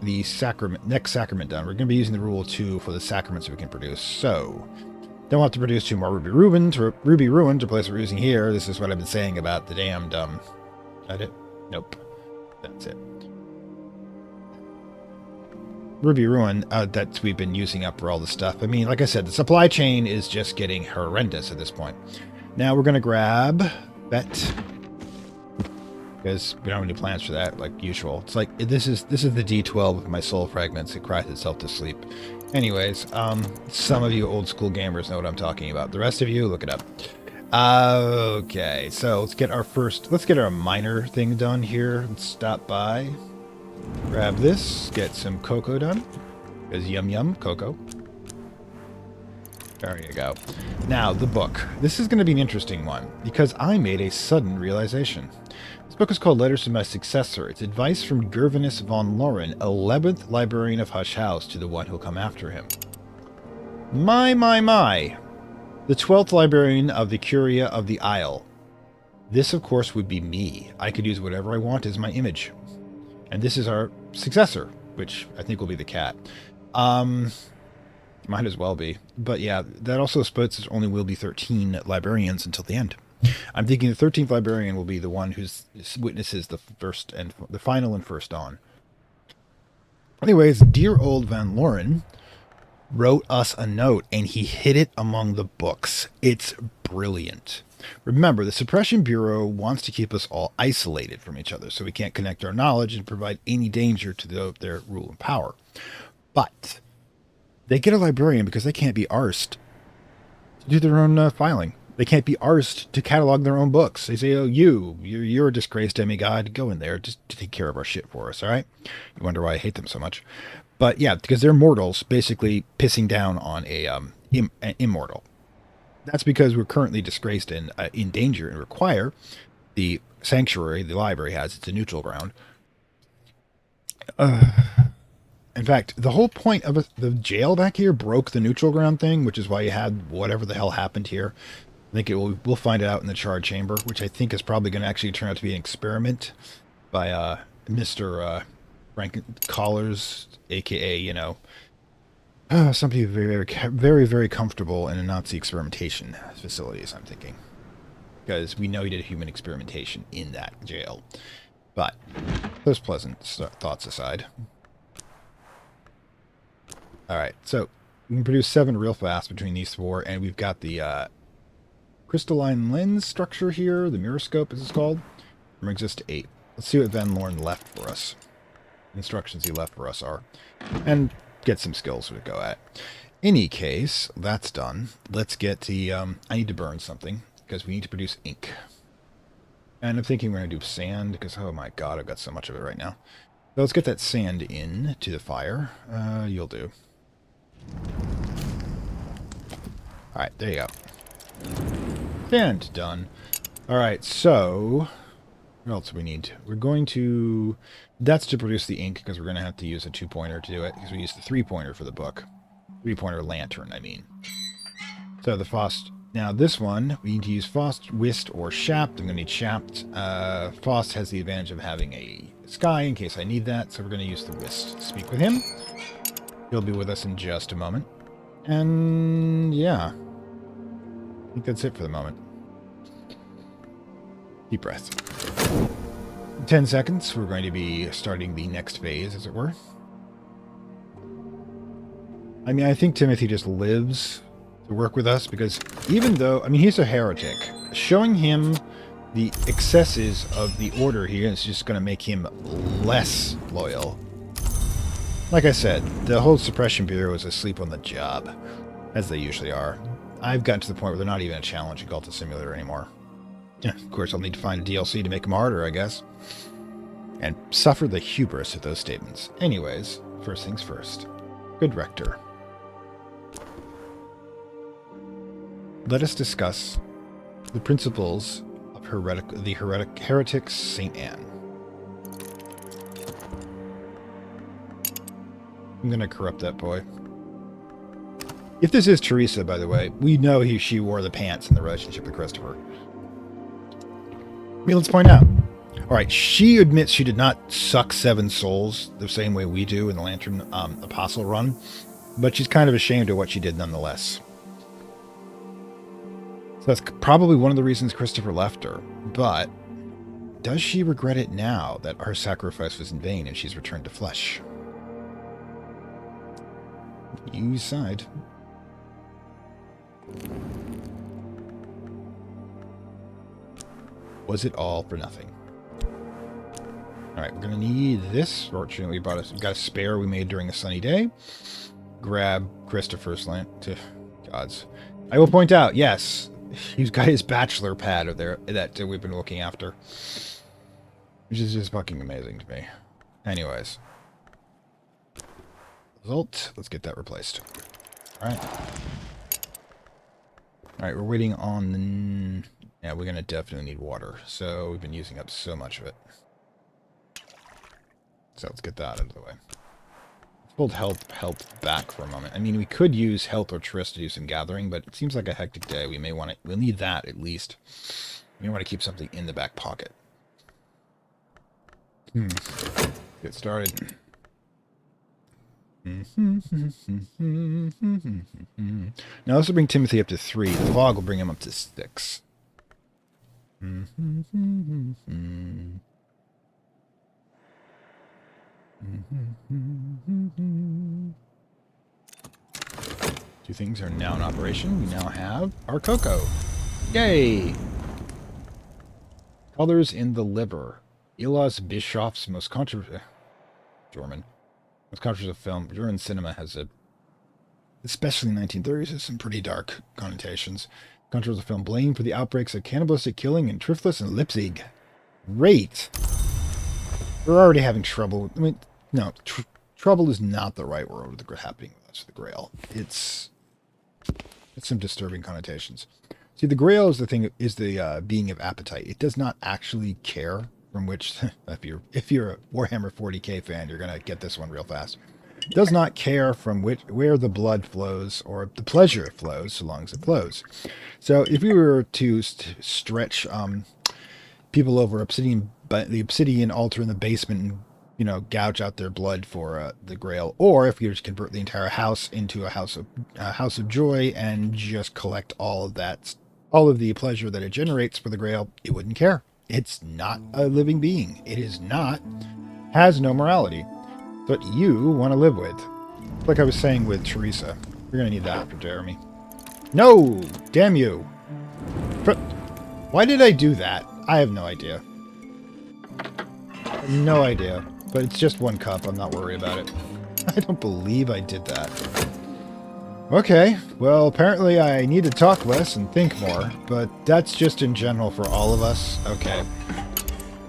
the sacrament, next sacrament done. We're going to be using the rule 2 for the sacraments we can produce. So, don't have to produce 2 more ruby ruin to replace what we're using here. This is what I've been saying about the damned that it? Nope. That's it. Ruby ruin that we've been using up for all the stuff. I mean, like I said, the supply chain is just getting horrendous at this point. Now we're going to grab Bet, because we don't have any plans for that, like usual. It's like this is the D12 of my soul fragments. It cries itself to sleep. Anyways, some of you old school gamers know what I'm talking about. The rest of you, look it up. Okay, so let's get our minor thing done here. Let's stop by, grab this, get some cocoa done, because yum cocoa. There you go. Now the book. This is going to be an interesting one because I made a sudden realization. This book is called Letters to My Successor. It's advice from Gervinus von Loren, 11th librarian of Hush House, to the one who'll come after him. My. The 12th librarian of the Curia of the Isle. This, of course, would be me. I could use whatever I want as my image. And this is our successor, which I think will be the cat. Might as well be. But yeah, that also supposes there only will be 13 librarians until the end. I'm thinking the 13th librarian will be the one who witnesses the final and first dawn. Anyways, dear old Van Loren wrote us a note, and he hid it among the books. It's brilliant. Remember, the Suppression Bureau wants to keep us all isolated from each other so we can't connect our knowledge and provide any danger to their rule and power. But they get a librarian because they can't be arsed to do their own filing. They can't be arsed to catalog their own books. They say, oh, you're a disgraced demigod. Go in there just to take care of our shit for us, all right? You wonder why I hate them so much. But yeah, because they're mortals, basically pissing down on an immortal. That's because we're currently disgraced and in danger and require the sanctuary the library has. It's a neutral ground. In fact, the whole point of the jail back here broke the neutral ground thing, which is why you had whatever the hell happened here. I think we'll find it out in the charred chamber, which I think is probably going to actually turn out to be an experiment by Mr. Frank Collars, a.k.a., somebody very, very comfortable in a Nazi experimentation facilities, I'm thinking. Because we know he did human experimentation in that jail. But those pleasant thoughts aside. Alright, so we can produce 7 real fast between these 4, and we've got the crystalline lens structure here, the mirroscope as it's called. Brings us to 8. Let's see what Van Loren left for us. Instructions he left for us are. And get some skills to go at. Any case, that's done. Let's get the... I need to burn something, because we need to produce ink. And I'm thinking we're going to do sand, because, oh my god, I've got so much of it right now. So let's get that sand in to the fire. You'll do. Alright, there you go. Sand done. Alright, so... what else do we need? We're going to... that's to produce the ink, because we're going to have to use a 2-pointer to do it, because we used the 3-pointer for the book. 3-pointer lantern, I mean. So the Faust... now this one, we need to use Faust, Whist, or Shapt. I'm going to need Shapt. Faust has the advantage of having a sky in case I need that, so we're going to use the Whist. Speak with him. He'll be with us in just a moment. And yeah. I think that's it for the moment. Deep breath. 10 seconds, we're going to be starting the next phase, as it were. I mean, I think Timothy just lives to work with us, because even though, I mean, he's a heretic, showing him the excesses of the order here is just going to make him less loyal. Like I said, the whole Suppression Bureau is asleep on the job, as they usually are. I've gotten to the point where they're not even a challenge in Cultist Simulator anymore. Yeah, of course, I'll need to find a DLC to make them harder, I guess. And suffer the hubris of those statements. Anyways, first things first. Good Rector. Let us discuss the principles of heretic St. Anne. I'm going to corrupt that boy. If this is Teresa, by the way, we know she wore the pants in the relationship with Christopher. I mean, let's point out. All right, she admits she did not suck 7 souls the same way we do in the Lantern Apostle run, but she's kind of ashamed of what she did nonetheless. So that's probably one of the reasons Christopher left her. But does she regret it now that her sacrifice was in vain and she's returned to flesh? You decide. Was it all for nothing? All right, we're going to need this. Fortunately, we got a spare we made during a sunny day. Grab Christopher's gods. I will point out, yes, he's got his bachelor pad over there that we've been looking after. Which is just fucking amazing to me. Anyways. Result, let's get that replaced. All right. All right, we're waiting on the... Yeah, we're going to definitely need water. So we've been using up so much of it. So let's get that out of the way. Let's hold health back for a moment. I mean, we could use health or Triss to do some gathering, but it seems like a hectic day. We may want to... We'll need that at least. We want to keep something in the back pocket. Get started. Now this will bring Timothy up to 3. The fog will bring him up to 6. Two things are now in operation. We now have our cocoa. Yay! Colors in the liver. Elas Bischof's most controversial... German. Most controversial film. German cinema has especially in the 1930s, has some pretty dark connotations. Controversial film blamed for the outbreaks of cannibalistic killing in Triflis and Leipzig. Great! We're already having trouble. I mean, no, trouble is not the right word with the happening with us, the Grail. It's some disturbing connotations. See, the Grail is the thing, is the being of appetite. It does not actually care from which, if you're a Warhammer 40k fan, you're gonna get this one real fast. It does not care from where the blood flows or the pleasure flows, so long as it flows. So, if we were to stretch people over the obsidian altar in the basement and gouge out their blood for the Grail, or if you just convert the entire house into a house of joy and just collect all of the pleasure that it generates for the Grail, it wouldn't care. It's not a living being. It is not, has no morality. But you want to live with. Like I was saying with Teresa. You're going to need that for Jeremy. No! Damn you! Why did I do that? I have no idea. No idea. But it's just 1 cup. I'm not worried about it. I don't believe I did that. Okay, well, apparently I need to talk less and think more, but that's just in general for all of us. Okay.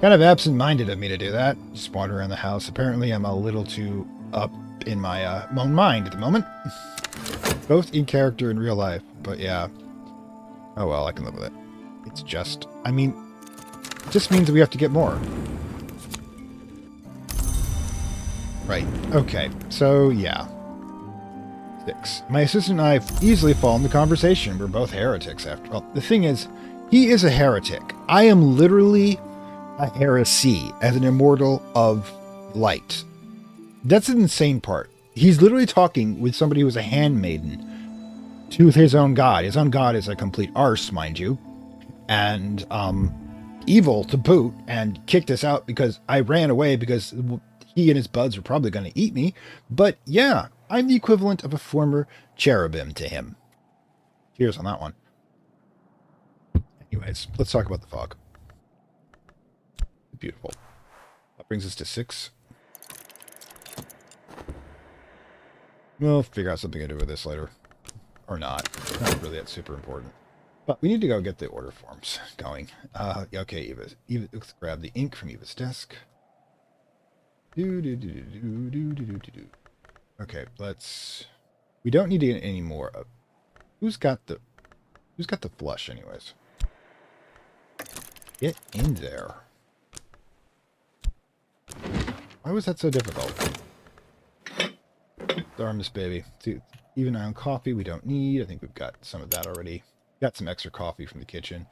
Kind of absent-minded of me to do that. Just wander around the house. Apparently I'm a little too up in my own mind at the moment. Both in character and real life, but yeah. Oh well, I can live with it. It's just, I mean, it just means that we have to get more. Right, okay, so yeah. 6. My assistant and I have easily fallen the conversation. We're both heretics after all. The thing is, he is a heretic. I am literally a heresy as an immortal of light. That's the insane part. He's literally talking with somebody who's a handmaiden to his own god. His own god is a complete arse, mind you. And evil to boot, and kicked us out because I ran away because he and his buds were probably going to eat me. But yeah, I'm the equivalent of a former cherubim to him. Cheers on that one. Anyways, let's talk about the fog. Beautiful. That brings us to 6. We'll figure out something to do with this later. Or not. Not really that super important. But we need to go get the order forms going. Okay, Eva, let's grab the ink from Eva's desk. Okay, let's... We don't need to get any more of... Who's got the flush, anyways? Get in there. Why was that so difficult? Darn this baby. See, even ion coffee we don't need. I think we've got some of that already. Got some extra coffee from the kitchen.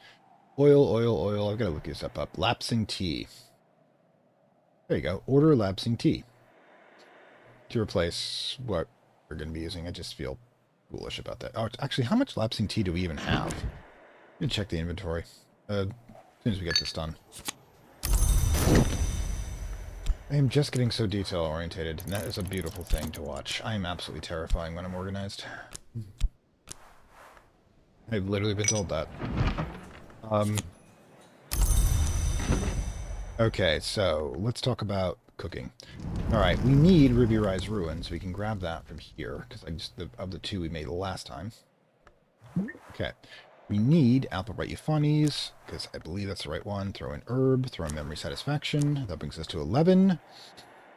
Oil. I've got to look this up. Lapsing tea. There you go. Order lapsing tea. To replace what we're going to be using. I just feel foolish about that. Oh, actually, how much lapsing tea do we even have? I'm going to check the inventory. As soon as we get this done. I am just getting so detail-orientated, and that is a beautiful thing to watch. I am absolutely terrifying when I'm organized. I've literally been told that. Okay, so let's talk about cooking. Alright, we need Ruby Rise Ruin, so we can grab that from here, because of the two we made last time. Okay. We need Alphabright Euphonies, because I believe that's the right one. Throw in Herb, throw in Memory Satisfaction. That brings us to 11.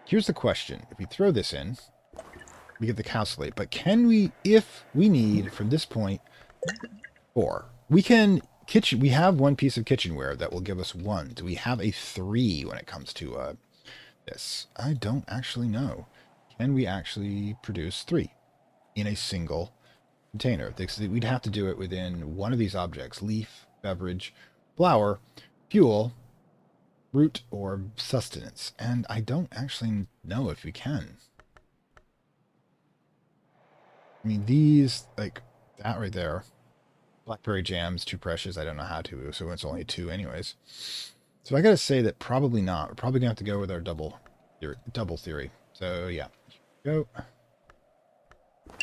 Here's the question. If we throw this in, we get the cow slate. But can we, if we need, from this point, 4. We have one piece of kitchenware that will give us 1. Do we have a 3 when it comes to this? I don't actually know. Can we actually produce 3 in a single container? We'd have to do it within one of these objects: leaf, beverage, flour, fuel, root, or sustenance. And I don't actually know if we can. I mean, these, like that right there, blackberry jams, too precious. I don't know how to, so it's only 2 anyways. So I gotta say that probably not. We're probably gonna have to go with our double theory. So yeah, go.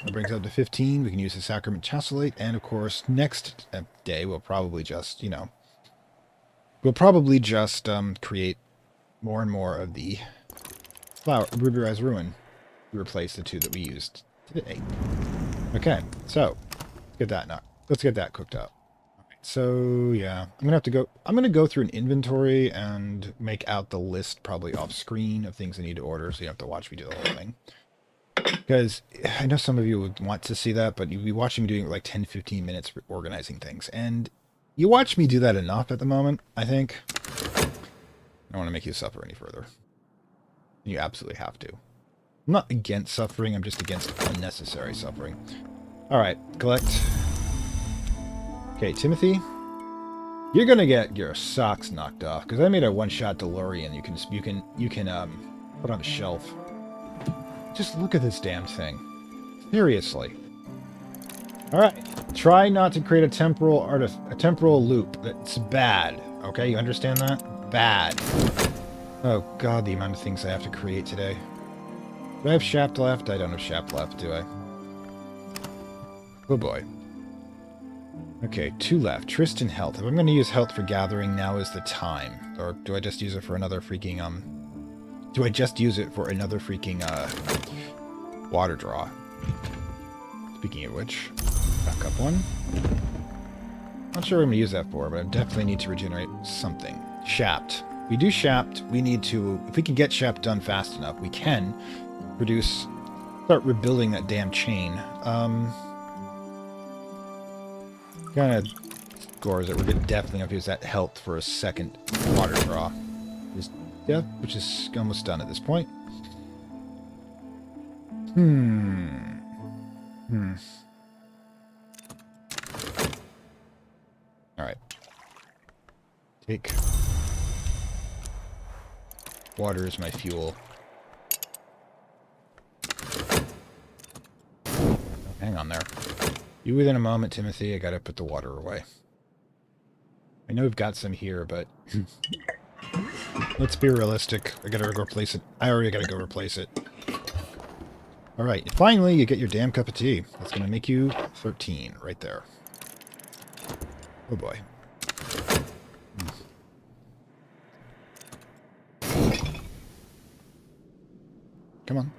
That brings up to 15. We can use the Sacrament Chassolate, and of course, next day we'll probably just, create more and more of the Ruby Rise Ruin to replace the 2 that we used today. Okay, so let's get that cooked up. All right, so yeah, I'm gonna go through an inventory and make out the list probably off screen of things I need to order, so you don't have to watch me do the whole thing. Because I know some of you would want to see that, but you'd be watching me doing like 10-15 minutes organizing things. And you watch me do that enough at the moment, I think. I don't want to make you suffer any further. You absolutely have to. I'm not against suffering, I'm just against unnecessary suffering. Alright, collect. Okay, Timothy. You're gonna get your socks knocked off, because I made a one-shot DeLorean you can put on a shelf. Just look at this damn thing. Seriously. Alright. Try not to create a temporal loop. That's bad. Okay, you understand that? Bad. Oh god, the amount of things I have to create today. Do I have shaft left? I don't have shaft left, do I? Oh boy. Okay, 2 left. Tristan health. If I'm going to use health for gathering, now is the time. Or do I just use it for another freaking, water draw? Speaking of which, back up one. Not sure what I'm going to use that for, but I definitely need to regenerate something. Shaft. We do shaft. We need to, if we can get shaft done fast enough, we can start rebuilding that damn chain. Kind of scores that we're definitely going to use that health for a second water draw. Death, which is almost done at this point. Alright. Take water as my fuel. Oh, hang on there. You within a moment, Timothy. I gotta put the water away. I know we've got some here, but let's be realistic. I gotta go replace it. I already gotta go replace it. Alright, finally you get your damn cup of tea. That's gonna make you 13 right there. Oh boy. Come on.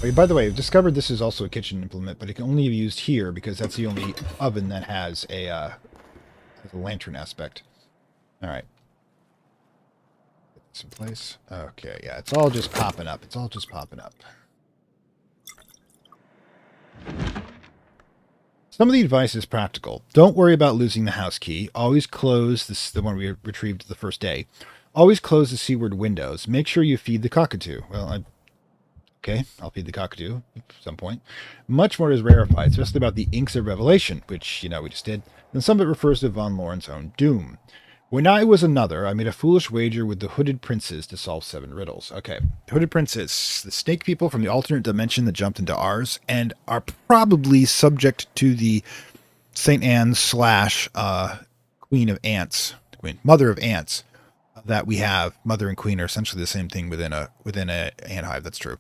Oh, by the way, I've discovered this is also a kitchen implement, but it can only be used here because that's the only oven that has a lantern aspect. All right. Get this in place. Okay, yeah, it's all just popping up. It's all just popping up. Some of the advice is practical. Don't worry about losing the house key. Always close the one we retrieved the first day. Always close the seaward windows. Make sure you feed the cockatoo. Well, okay, I'll feed the cockatoo at some point. Much more is rarefied, especially about the inks of revelation, which, we just did. And some of it refers to Von Loren's own doom. When I was another, I made a foolish wager with the hooded princes to solve 7 riddles. Okay, hooded princes, the snake people from the alternate dimension that jumped into ours and are probably subject to the St. Anne / Queen of Ants, Mother of Ants that we have. Mother and Queen are essentially the same thing within a ant hive. That's true.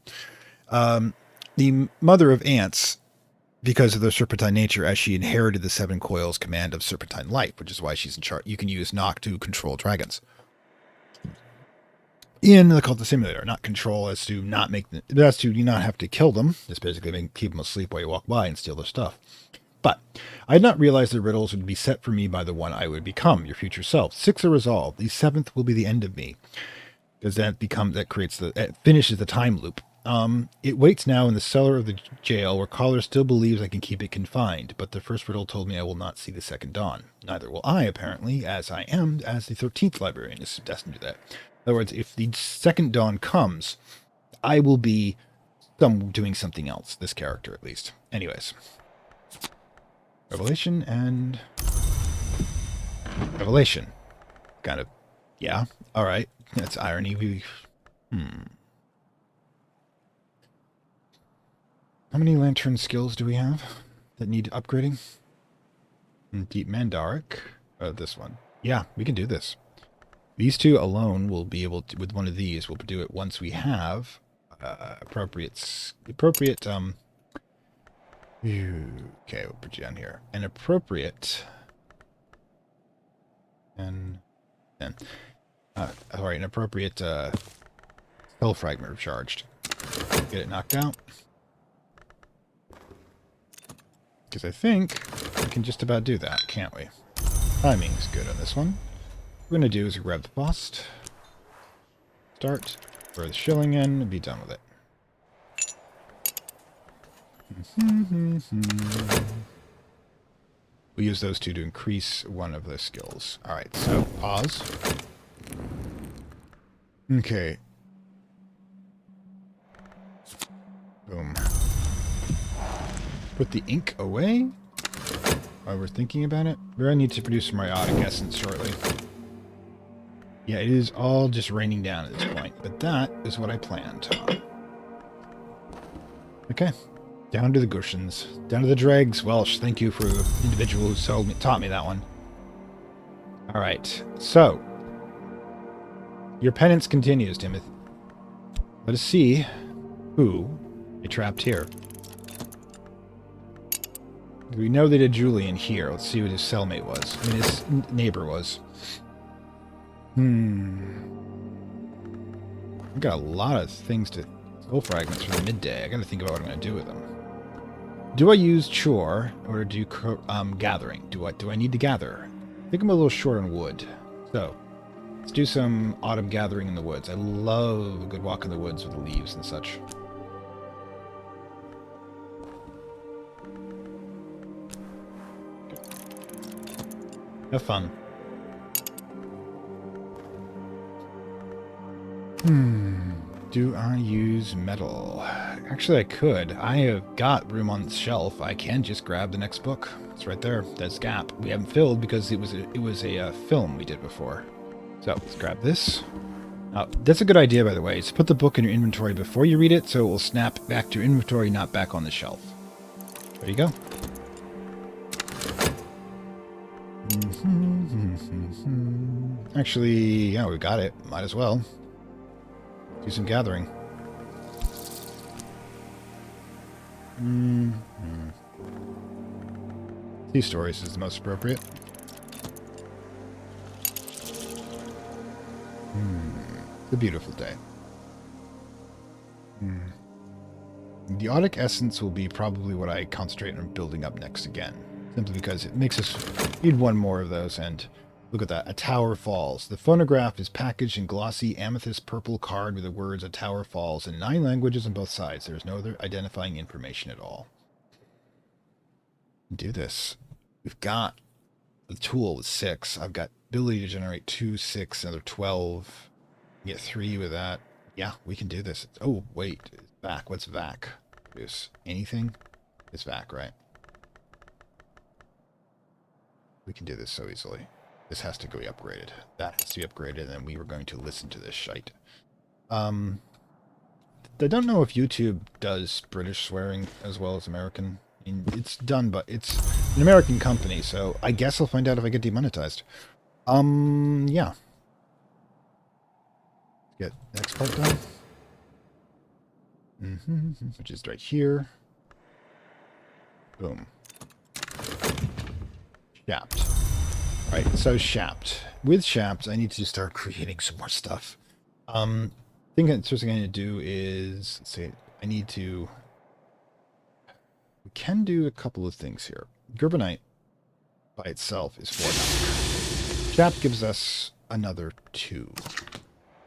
The Mother of Ants, because of their serpentine nature, as she inherited the 7 coils command of serpentine life, which is why she's in charge. You can use knock to control dragons in the Cultist Simulator. Not control as to not make them, that's to not have to kill them. Just basically keep them asleep while you walk by and steal their stuff. But I had not realized the riddles would be set for me by the one I would become, your future self. 6 are resolved. The 7th will be the end of me, because it finishes the time loop. It waits now in the cellar of the jail, where Collar still believes I can keep it confined, but the first riddle told me I will not see the second dawn. Neither will I, apparently, as the 13th librarian is destined to that. In other words, if the second dawn comes, I will be doing something else, this character at least. Anyways. Revelation and revelation. Kind of, yeah. All right. That's irony. How many lantern skills do we have that need upgrading? Deep Mandaric. This one. Yeah, we can do this. These 2 alone will be able to, with one of these, we'll do it once we have appropriate. Okay, we'll put you down here. An appropriate. And then. Alright, an appropriate spell fragment recharged. Get it knocked out. Because I think we can just about do that, can't we? Timing's good on this one. What we're going to do is grab the bust. Start. Throw the shilling in and be done with it. We'll use those 2 to increase one of the skills. Alright, so pause. Okay. Boom. Put the ink away while we're thinking about it. We're going to need to produce some riotic essence shortly. Yeah, it is all just raining down at this point, but that is what I planned. Okay. Down to the Gushins. Down to the dregs. Welsh, thank you for the individual who taught me that one. Alright, so. Your penance continues, Timothy. Let us see who they trapped here. We know they did Julian here. Let's see what his cellmate was. I mean, his neighbor was. I've got a lot of things to... Soul fragments for the midday. I gotta think about what I'm gonna do with them. Do I use chore, or do gathering? Do I need to gather? I think I'm a little short on wood. So, let's do some autumn gathering in the woods. I love a good walk in the woods with the leaves and such. Have fun. Do I use metal? Actually, I could. I have got room on the shelf. I can just grab the next book. It's right there. That's gap. We haven't filled because it was a film we did before. So let's grab this. That's a good idea, by the way. Is put the book in your inventory before you read it, so it will snap back to your inventory, not back on the shelf. There you go. Actually, yeah, we got it. Might as well. Do some gathering. These stories is the most appropriate. It's a beautiful day. The Audic Essence will be probably what I concentrate on building up next again. Simply because it makes us need one more of those, and look at that. A tower falls. The phonograph is packaged in glossy amethyst purple card with the words "A tower falls" in 9 languages on both sides. There is no other identifying information at all. Do this. We've got the tool with 6. I've got ability to generate 2, 6, another 12. Get 3 with that. Yeah, we can do this. Oh, wait. Vac. What's Vac? Produce anything? It's Vac, right? We can do this so easily. This has to go be upgraded. That has to be upgraded, and then we were going to listen to this shite. I don't know if YouTube does British swearing as well as American. I mean, it's done, but it's an American company, so I guess I'll find out if I get demonetized. Yeah. Get next part done. Which is right here. Boom. Shapt. Right, so Shapt. With Shapt, I need to start creating some more stuff. I think the first thing I need to do is, let's see, I need to, we can do a couple of things here. Gerbenite by itself is 4 now. Shapt gives us another 2.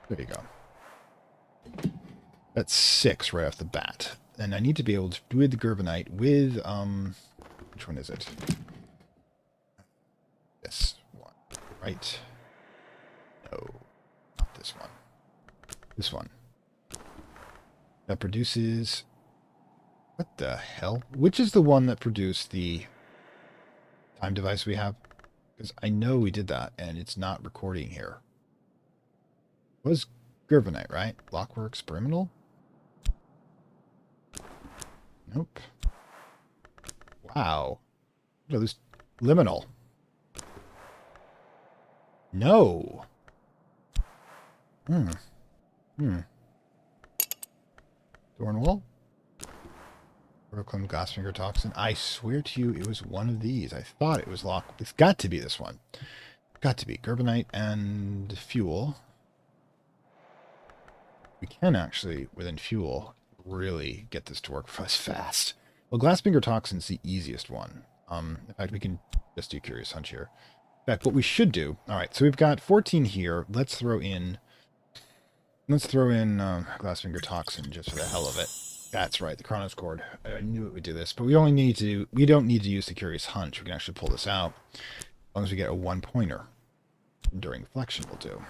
There you go. That's 6 right off the bat. And I need to be able to do the Gerbenite with, which one is it? This one, right? No, not this one. This one. That produces... What the hell? Which is the one that produced the time device we have? Because I know we did that, and it's not recording here. It was Gerbenite, right? Blockwork experimental? Nope. Wow. What are those? Liminal. No. Thornwall? Brooklyn Glassfinger Toxin. I swear to you it was one of these. I thought it was locked. It's got to be this one. Got to be. Gerbenite and fuel. We can actually, within fuel, really get this to work for us fast. Well, Glassfinger Toxin's the easiest one. In fact, we can just do Curious Hunch here. In fact, what we should do... Alright, so we've got 14 here. Let's throw in Glassfinger Toxin just for the hell of it. That's right, the Chronos Cord. I knew it would do this, but we don't need to use the Curious Hunch. We can actually pull this out. As long as we get a 1-pointer. During flexion will do.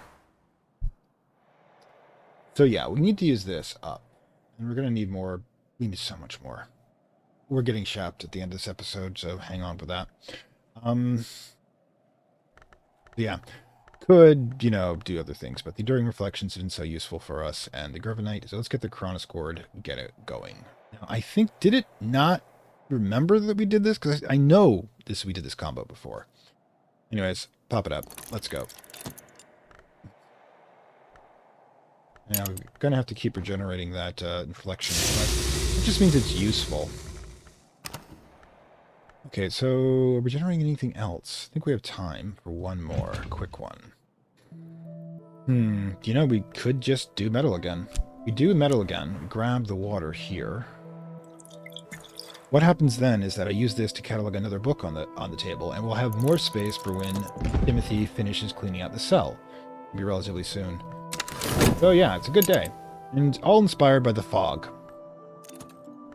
So yeah, we need to use this up. And we're going to need more. We need so much more. We're getting shapped at the end of this episode, so hang on with that. Yeah. Could, do other things, but the Enduring Reflections have been so useful for us, and the Gerbenite, so let's get the Chronos Cord, get it going. Now, I think, did it not remember that we did this? Because I know we did this combo before. Anyways, pop it up. Let's go. Now, we're going to have to keep regenerating that inflection, but it just means it's useful. Okay, so are we generating anything else? I think we have time for one more quick one. We could just do metal again. We do metal again, grab the water here. What happens then is that I use this to catalog another book on the table, and we'll have more space for when Timothy finishes cleaning out the cell. It'll be relatively soon. So yeah, it's a good day. And all inspired by the fog.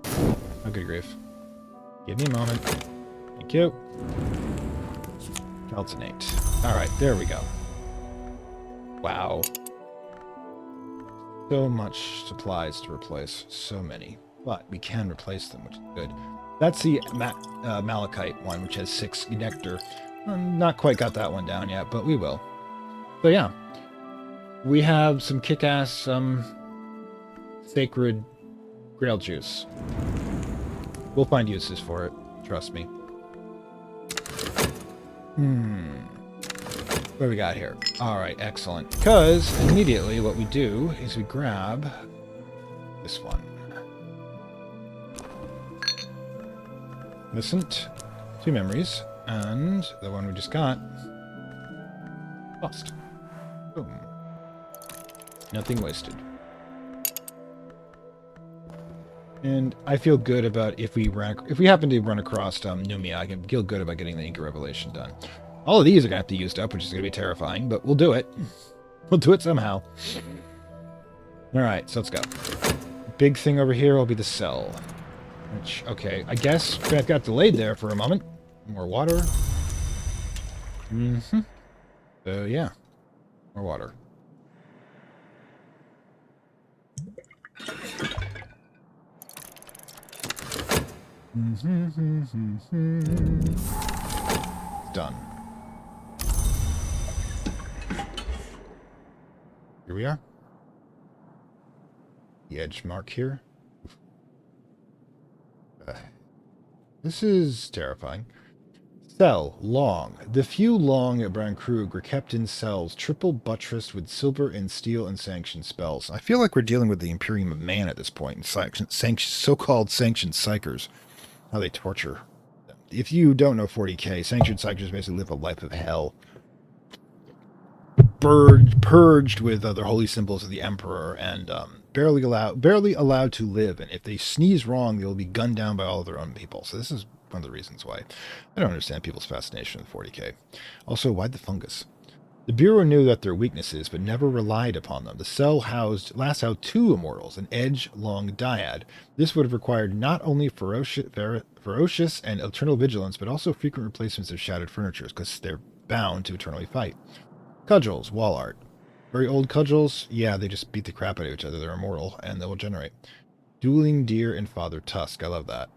Oh, good grief. Give me a moment. Thank you. Calcinate. Alright, there we go. Wow. So much supplies to replace. So many. But we can replace them, which is good. That's the Malachite one, which has 6 Nectar. Not quite got that one down yet, but we will. So yeah. We have some kick-ass, sacred grail juice. We'll find uses for it. Trust me. What do we got here? Alright, excellent. Because immediately what we do is we grab this one. Innocent. 2 memories. And the one we just got. Lost. Boom. Nothing wasted. And I feel good about if we happen to run across Numia, I can feel good about getting the Inca Revelation done. All of these are going to have to be used up, which is going to be terrifying, but we'll do it. We'll do it somehow. All right, so let's go. Big thing over here will be the cell. Which, okay, I guess I got delayed there for a moment. More water. Mm-hmm. So, yeah. More water. Done. Here we are. The edge mark here. This is terrifying. Cell, long. The few long at Brown Krug were kept in cells, triple buttressed with silver and steel and sanctioned spells. I feel like we're dealing with the Imperium of Man at this point, so-called sanctioned psychers. How they torture. If you don't know 40k, sanctioned psychers basically live a life of hell. Purged with other holy symbols of the Emperor and barely allowed to live. And if they sneeze wrong, they'll be gunned down by all of their own people. So this is one of the reasons why I don't understand people's fascination with 40k. Also, why the fungus? The Bureau knew that their weaknesses, but never relied upon them. The cell last housed two immortals, an edge-long dyad. This would have required not only ferocious and eternal vigilance, but also frequent replacements of shattered furniture, because they're bound to eternally fight. Cudgels, wall art. Very old cudgels, yeah, they just beat the crap out of each other. They're immortal, and they will generate. Dueling Deer and Father Tusk, I love that.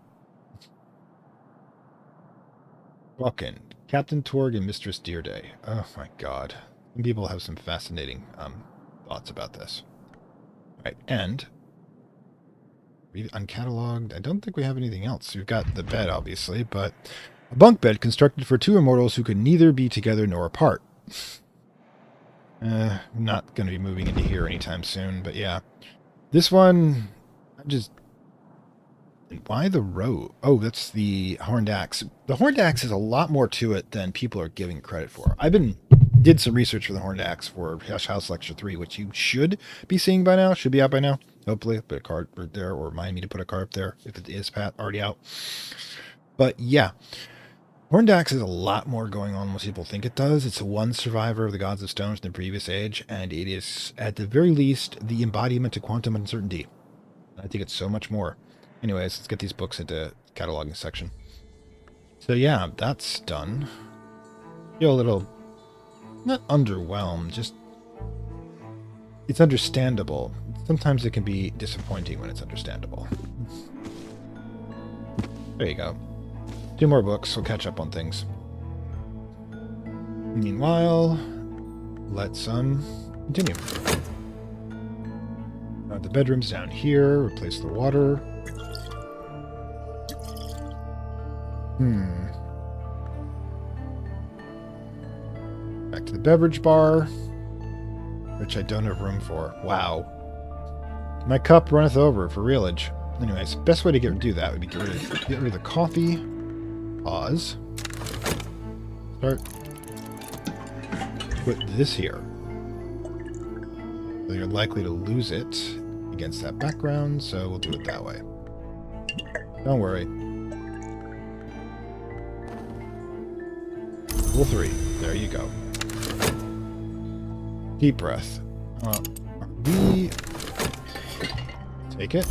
Walk-in. Captain Torg and Mistress Deerday. Oh my god. Some people have some fascinating thoughts about this. Alright, and uncatalogued. I don't think we have anything else. We've got the bed, obviously, but a bunk bed constructed for two immortals who could neither be together nor apart. I'm not going to be moving into here anytime soon, but yeah. This one, why the robe? Oh, that's the horned axe. The horned axe has a lot more to it than people are giving credit for. Did some research for the horned axe for Hush House Lecture 3, which you should be seeing by now. Should be out by now. Hopefully, put a card right there, or remind me to put a card up there if it is already out. But yeah, horned axe has a lot more going on than most people think it does. It's one survivor of the Gods of Stones in the previous age, and it is, at the very least, the embodiment of quantum uncertainty. I think it's so much more. Anyways, let's get these books into cataloging section. So yeah, that's done. Feel a little, not underwhelmed, just, it's understandable. Sometimes it can be disappointing when it's understandable. There you go. 2 more books, we'll catch up on things. Meanwhile, let's continue. The bedroom's down here, replace the water. Back to the beverage bar, which I don't have room for. Wow. My cup runneth over for realage. Anyways, best way to do that would be get rid of the coffee. Pause. Start. Put this here. So you're likely to lose it against that background, so we'll do it that way. Don't worry. Rule 3. There you go. Deep breath. We take it.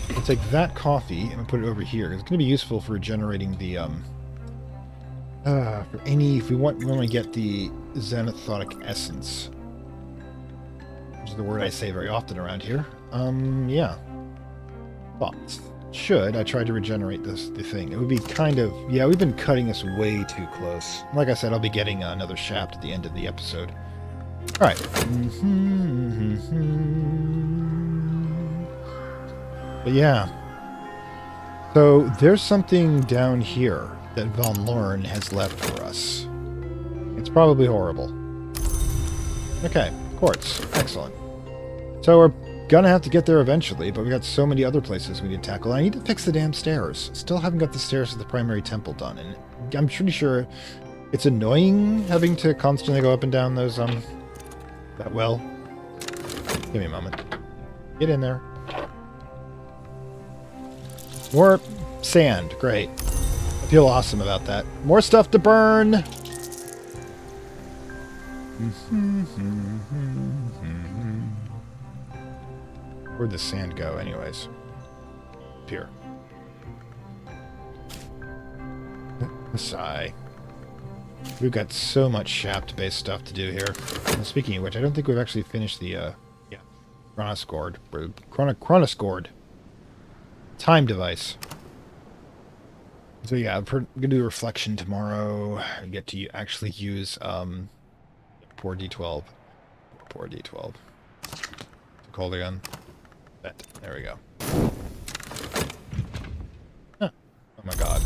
We'll take that coffee and put it over here. It's going to be useful for generating the if we want to get the zenithonic essence, which is the word I say very often around here. Yeah. Thoughts. I tried to regenerate the thing. It would be kind of, yeah, we've been cutting this way too close. Like I said, I'll be getting another shaft at the end of the episode. All right. But yeah. So there's something down here that Von Lorne has left for us. It's probably horrible. Okay, quartz. Excellent. So we're gonna have to get there eventually, but we got so many other places we need to tackle. I need to fix the damn stairs. Still haven't got the stairs to the primary temple done, and I'm pretty sure it's annoying having to constantly go up and down those, that well. Give me a moment. Get in there. More sand. Great. I feel awesome about that. More stuff to burn. Where'd the sand go, anyways? Up here. A sigh. We've got so much shaft-based stuff to do here. And speaking of which, I don't think we've actually finished the, chronoscored. Time device. So yeah, we're gonna do reflection tomorrow. I get to actually use, poor D12. Poor D12. Called again. That. There we go. Huh. Oh my god.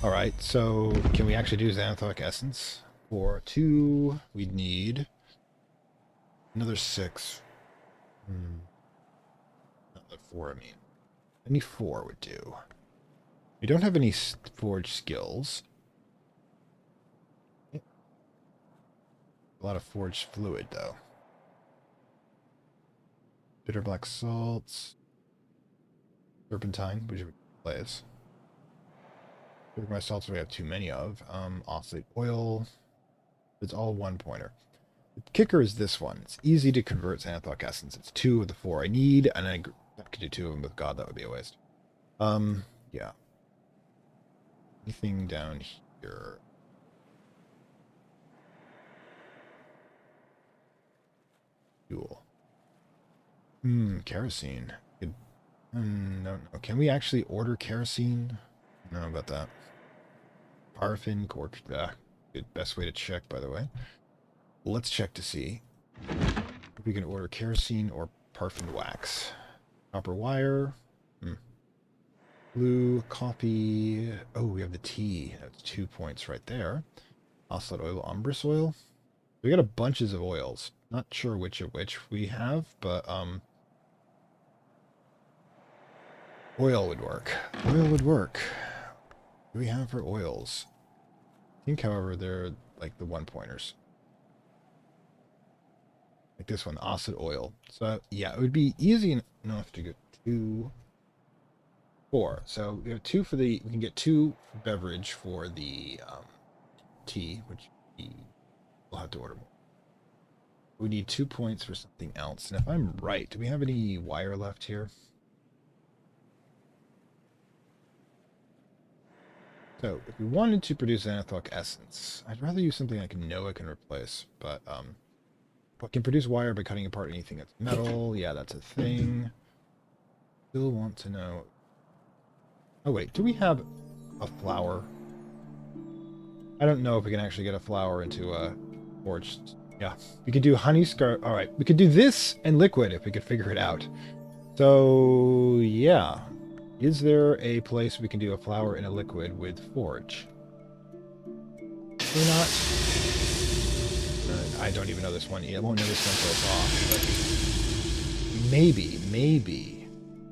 Alright, so can we actually do Xanathoic Essence? For 2, we'd need another 6. Another 4, I mean. Any 4 would do. We don't have any forge skills. A lot of forged fluid, though. Bitter black salts. Serpentine, which we plays. Bitter black salts we have too many of. Oscillate oil. It's all 1-pointer. The kicker is this one. It's easy to convert Xanathoic Essence. It's 2 of the 4 I need, and I could do 2 of them with God. That would be a waste. Yeah. Anything down here? Fuel. Kerosene. Good. No. Can we actually order kerosene? I don't know about that. Paraffin, cork. Good. Best way to check, by the way. Let's check to see if we can order kerosene or paraffin wax. Copper wire. Blue, coffee. Oh, we have the tea. That's 2 points right there. Oscillate oil, umbrus oil. We got a bunches of oils. Not sure which of which we have, but oil would work. Oil would work. What do we have for oils? I think, however, they're like the 1-pointers. Like this one, acid oil. So yeah, it would be easy enough to get 2, 4. So we have 2 for the. We can get 2 beverage for the tea, which we'll have to order more. We need 2 points for something else. And if I'm right, do we have any wire left here? So if we wanted to produce Xanathoic Essence, I'd rather use something like Noah can replace, but what can produce wire by cutting apart anything that's metal? Yeah, that's a thing. Still want to know. Oh wait, do we have a flower? I don't know if we can actually get a flower into a forge. Yeah, we could do honey scar. All right, we could do this and liquid if we could figure it out. So yeah, is there a place we can do a flower in a liquid with forge? Or not? I don't even know this one. I won't know this one until it's off. But maybe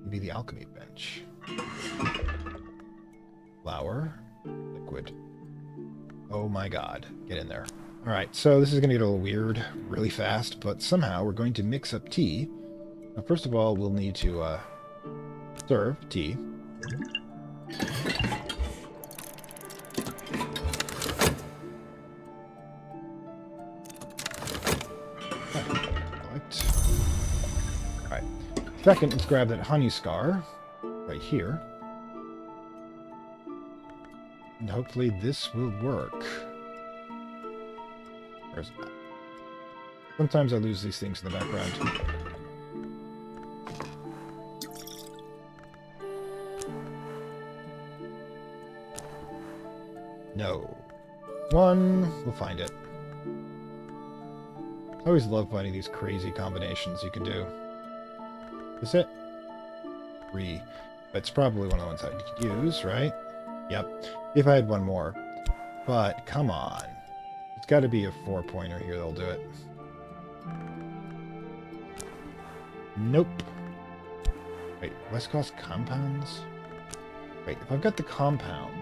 the alchemy bench. Flower, liquid. Oh my god, get in there. All right, so this is going to get a little weird really fast, but somehow we're going to mix up tea. Now, first of all, we'll need to serve tea. All right. Second, let's grab that honey scar right here. And hopefully this will work. Where's it? Sometimes I lose these things in the background. No. We'll find it. I always love finding these crazy combinations you can do. Is it? 3. It's probably one of the ones I could use, right? Yep. If I had one more. But, come on. It's got to be a 4-pointer here that'll do it. Nope. Wait, West Coast compounds? Wait, if I've got the compound...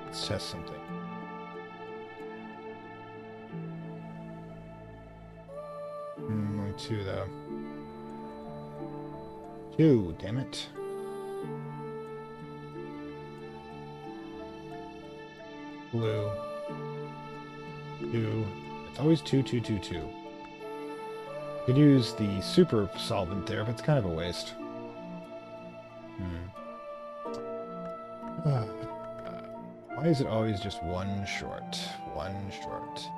Let's test something. Only 2, though. 2, damn it. Blue. 2. It's always 2, 2, 2, 2. Could use the super solvent there, but it's kind of a waste. Why is it always just one short? One short.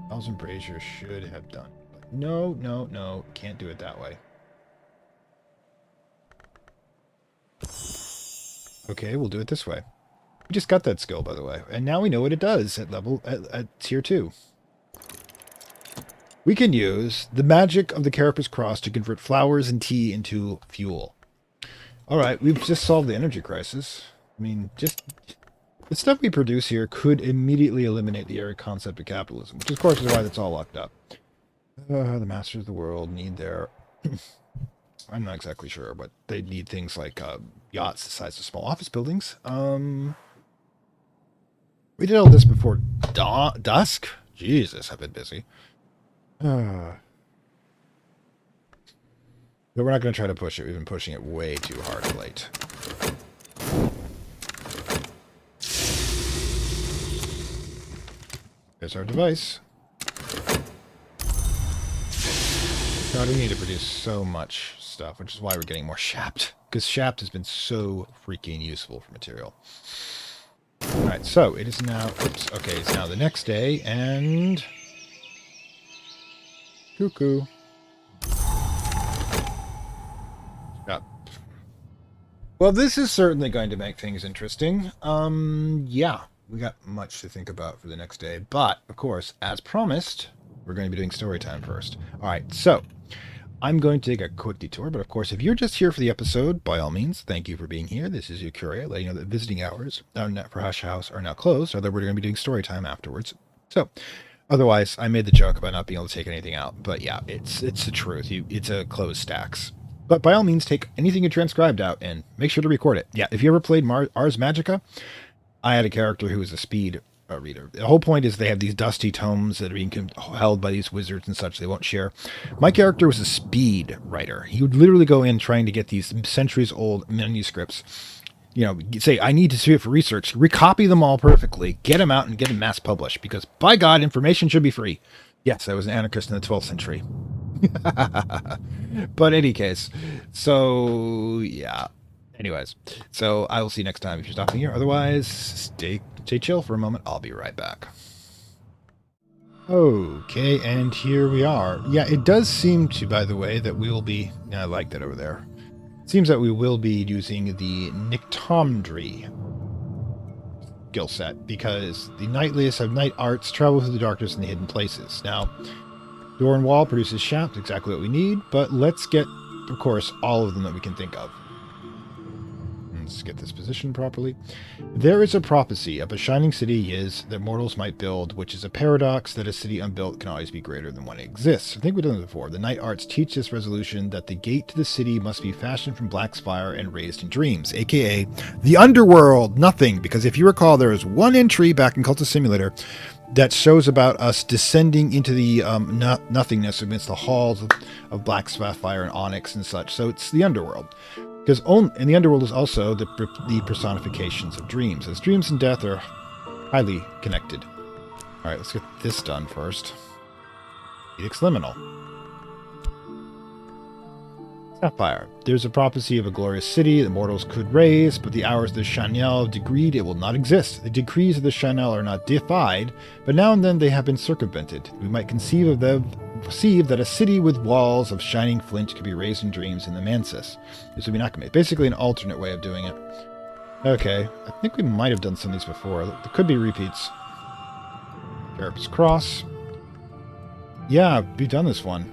Thousand Brazier should have done. But no, no, no. Can't do it that way. Okay, we'll do it this way. We just got that skill, by the way. And now we know what it does at tier 2. We can use the magic of the Carapace Cross to convert flowers and tea into fuel. Alright, we've just solved the energy crisis. I mean, just the stuff we produce here could immediately eliminate the very concept of capitalism, which of course is why that's all locked up. The masters of the world need their... I'm not exactly sure, but they need things like yachts the size of small office buildings. We did all this before dusk? Jesus, I've been busy. But we're not going to try to push it. We've been pushing it way too hard of late. There's our device. God, we need to produce so much stuff, which is why we're getting more shapt. Because shapt has been so freaking useful for material. Alright, so it is now... Oops, okay, it's now the next day, and... Cuckoo. Yep. Well, this is certainly going to make things interesting. Yeah, we got much to think about for the next day. But, of course, as promised, we're going to be doing story time first. Alright, so... I'm going to take a quick detour, but of course, if you're just here for the episode, by all means, thank you for being here. This is your courier, letting you know that visiting hours for Hush House are now closed, although we're going to be doing story time afterwards. So, otherwise, I made the joke about not being able to take anything out, but yeah, it's the truth. It's a closed stacks. But by all means, take anything you transcribed out and make sure to record it. Yeah, if you ever played Ars Magica, I had a character who was a speed reader. The whole point is they have these dusty tomes that are being held by these wizards and such they won't share. My character was a speed writer. He would literally go in trying to get these centuries old manuscripts, you know, say, I need to see it for research, recopy them all perfectly, get them out and get them mass published, because by God, information should be free. Yes, I was an anarchist in the 12th century. But in any case, so yeah. Anyways, so I will see you next time if you're stopping here. Otherwise, stay chill for a moment. I'll be right back. Okay, and here we are. Yeah, it does seem to, by the way, that we will be... I like that over there. It seems that we will be using the Nictomdry skill set, because the Nightliest have night arts, travel through the darkness and the hidden places. Now, Door and Wall produces shaft, exactly what we need, but let's get, of course, all of them that we can think of. Let's get this positioned properly. There is a prophecy of a shining city is that mortals might build, which is a paradox that a city unbuilt can always be greater than one exists. I think we've done this before. The night arts teach this resolution that the gate to the city must be fashioned from black fire and raised in dreams, aka the underworld. Nothing, because if you recall, there is one entry back in Cultist Simulator that shows about us descending into the nothingness amidst the halls of black sapphire and onyx and such. So it's the underworld. Because in the underworld is also the personifications of dreams, as dreams and death are highly connected. Alright, let's get this done first. Edicts Liminal. Sapphire. There's a prophecy of a glorious city that mortals could raise, but the hours of the Chanel have decreed it will not exist. The decrees of the Chanel are not defied, but now and then they have been circumvented. We might conceive that a city with walls of shining flint could be raised in dreams in the Mansis. This would be not basically an alternate way of doing it. Okay, I think we might have done some of these before. There could be repeats. Carapace Cross. Yeah, we've done this one.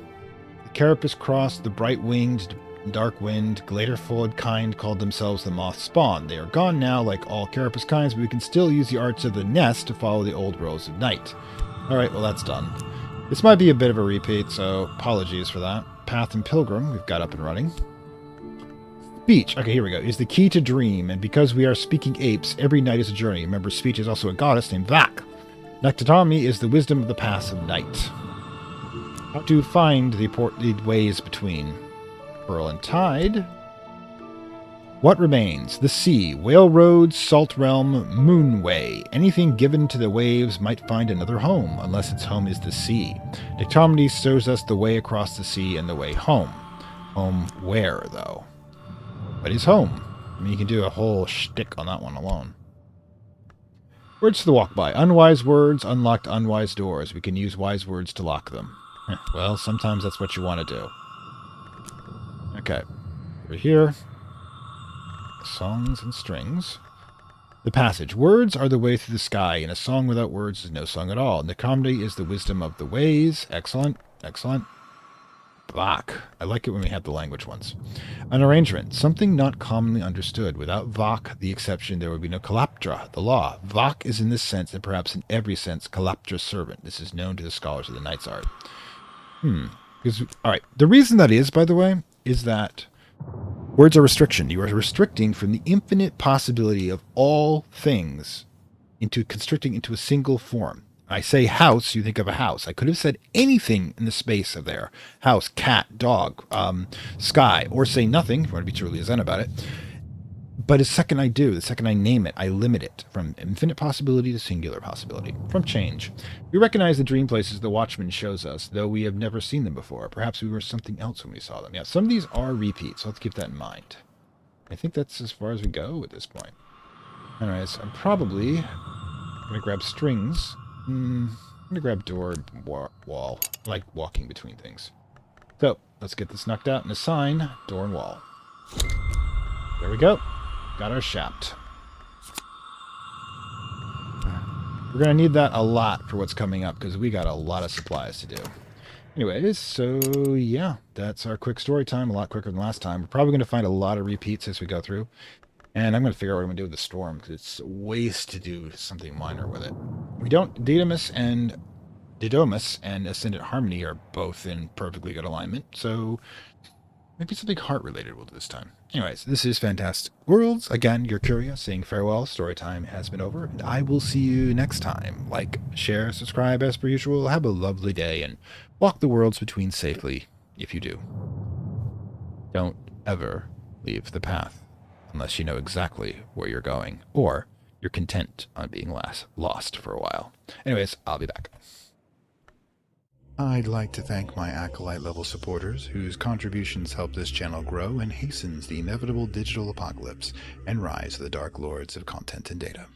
The Carapace Cross, the bright-winged, dark-winged, glader-followed kind called themselves the Moth spawn. They are gone now, like all Carapace kinds, but we can still use the arts of the nest to follow the old rows of night. Alright, well that's done. This might be a bit of a repeat, so apologies for that. Path and Pilgrim, we've got up and running. Speech, okay, here we go, is the key to dream, and because we are speaking apes, every night is a journey. Remember, speech is also a goddess named Vac. Nectar is the wisdom of the paths of night. How to find the ways between Pearl and Tide. What remains? The sea, Whale Road, Salt Realm, Moonway. Anything given to the waves might find another home, unless its home is the sea. Dictomedy shows us the way across the sea and the way home. Home where, though? What is home? I mean, you can do a whole shtick on that one alone. Words to walk by. Unwise words unlocked unwise doors. We can use wise words to lock them. Well, sometimes that's what you want to do. Okay. Over here. Songs and strings. The passage. Words are the way through the sky, and a song without words is no song at all. And the comedy is the wisdom of the ways. Excellent. Excellent. Vok. I like it when we have the language ones. An arrangement. Something not commonly understood. Without Vok, the exception, there would be no Kalaptra, the law. Vok is in this sense, and perhaps in every sense, Kalaptra's servant. This is known to the scholars of the Knight's Art. All right. The reason that is, by the way, is that words are restriction. You are restricting from the infinite possibility of all things into constricting into a single form. I say house, you think of a house. I could have said anything in the space of there. House, cat, dog, sky, or say nothing, if you want to be truly zen about it. But the second I name it, I limit it from infinite possibility to singular possibility, from change. We recognize the dream places the Watchman shows us, though we have never seen them before. Perhaps we were something else when we saw them. Yeah, some of these are repeats, so let's keep that in mind. I think that's as far as we go at this point. Anyways, I'm probably going to grab strings. I'm going to grab door and wall. I like walking between things. So, let's get this knocked out and assign door and wall. There we go. Got our shaft. We're going to need that a lot for what's coming up, because we got a lot of supplies to do. Anyways, so yeah, that's our quick story time, a lot quicker than last time. We're probably going to find a lot of repeats as we go through. And I'm going to figure out what I'm going to do with the storm, because it's a waste to do something minor with it. We don't... Didymus and Ascendant Harmony are both in perfectly good alignment, so maybe something heart-related we'll do this time. Anyways, this is Fantastic Worlds. Again, you're curious, saying farewell. Story time has been over, and I will see you next time. Like, share, subscribe as per usual. Have a lovely day, and walk the worlds between safely, if you do. Don't ever leave the path, unless you know exactly where you're going, or you're content on being lost for a while. Anyways, I'll be back. I'd like to thank my Acolyte level supporters, whose contributions help this channel grow and hastens the inevitable digital apocalypse and rise of the Dark Lords of Content and Data.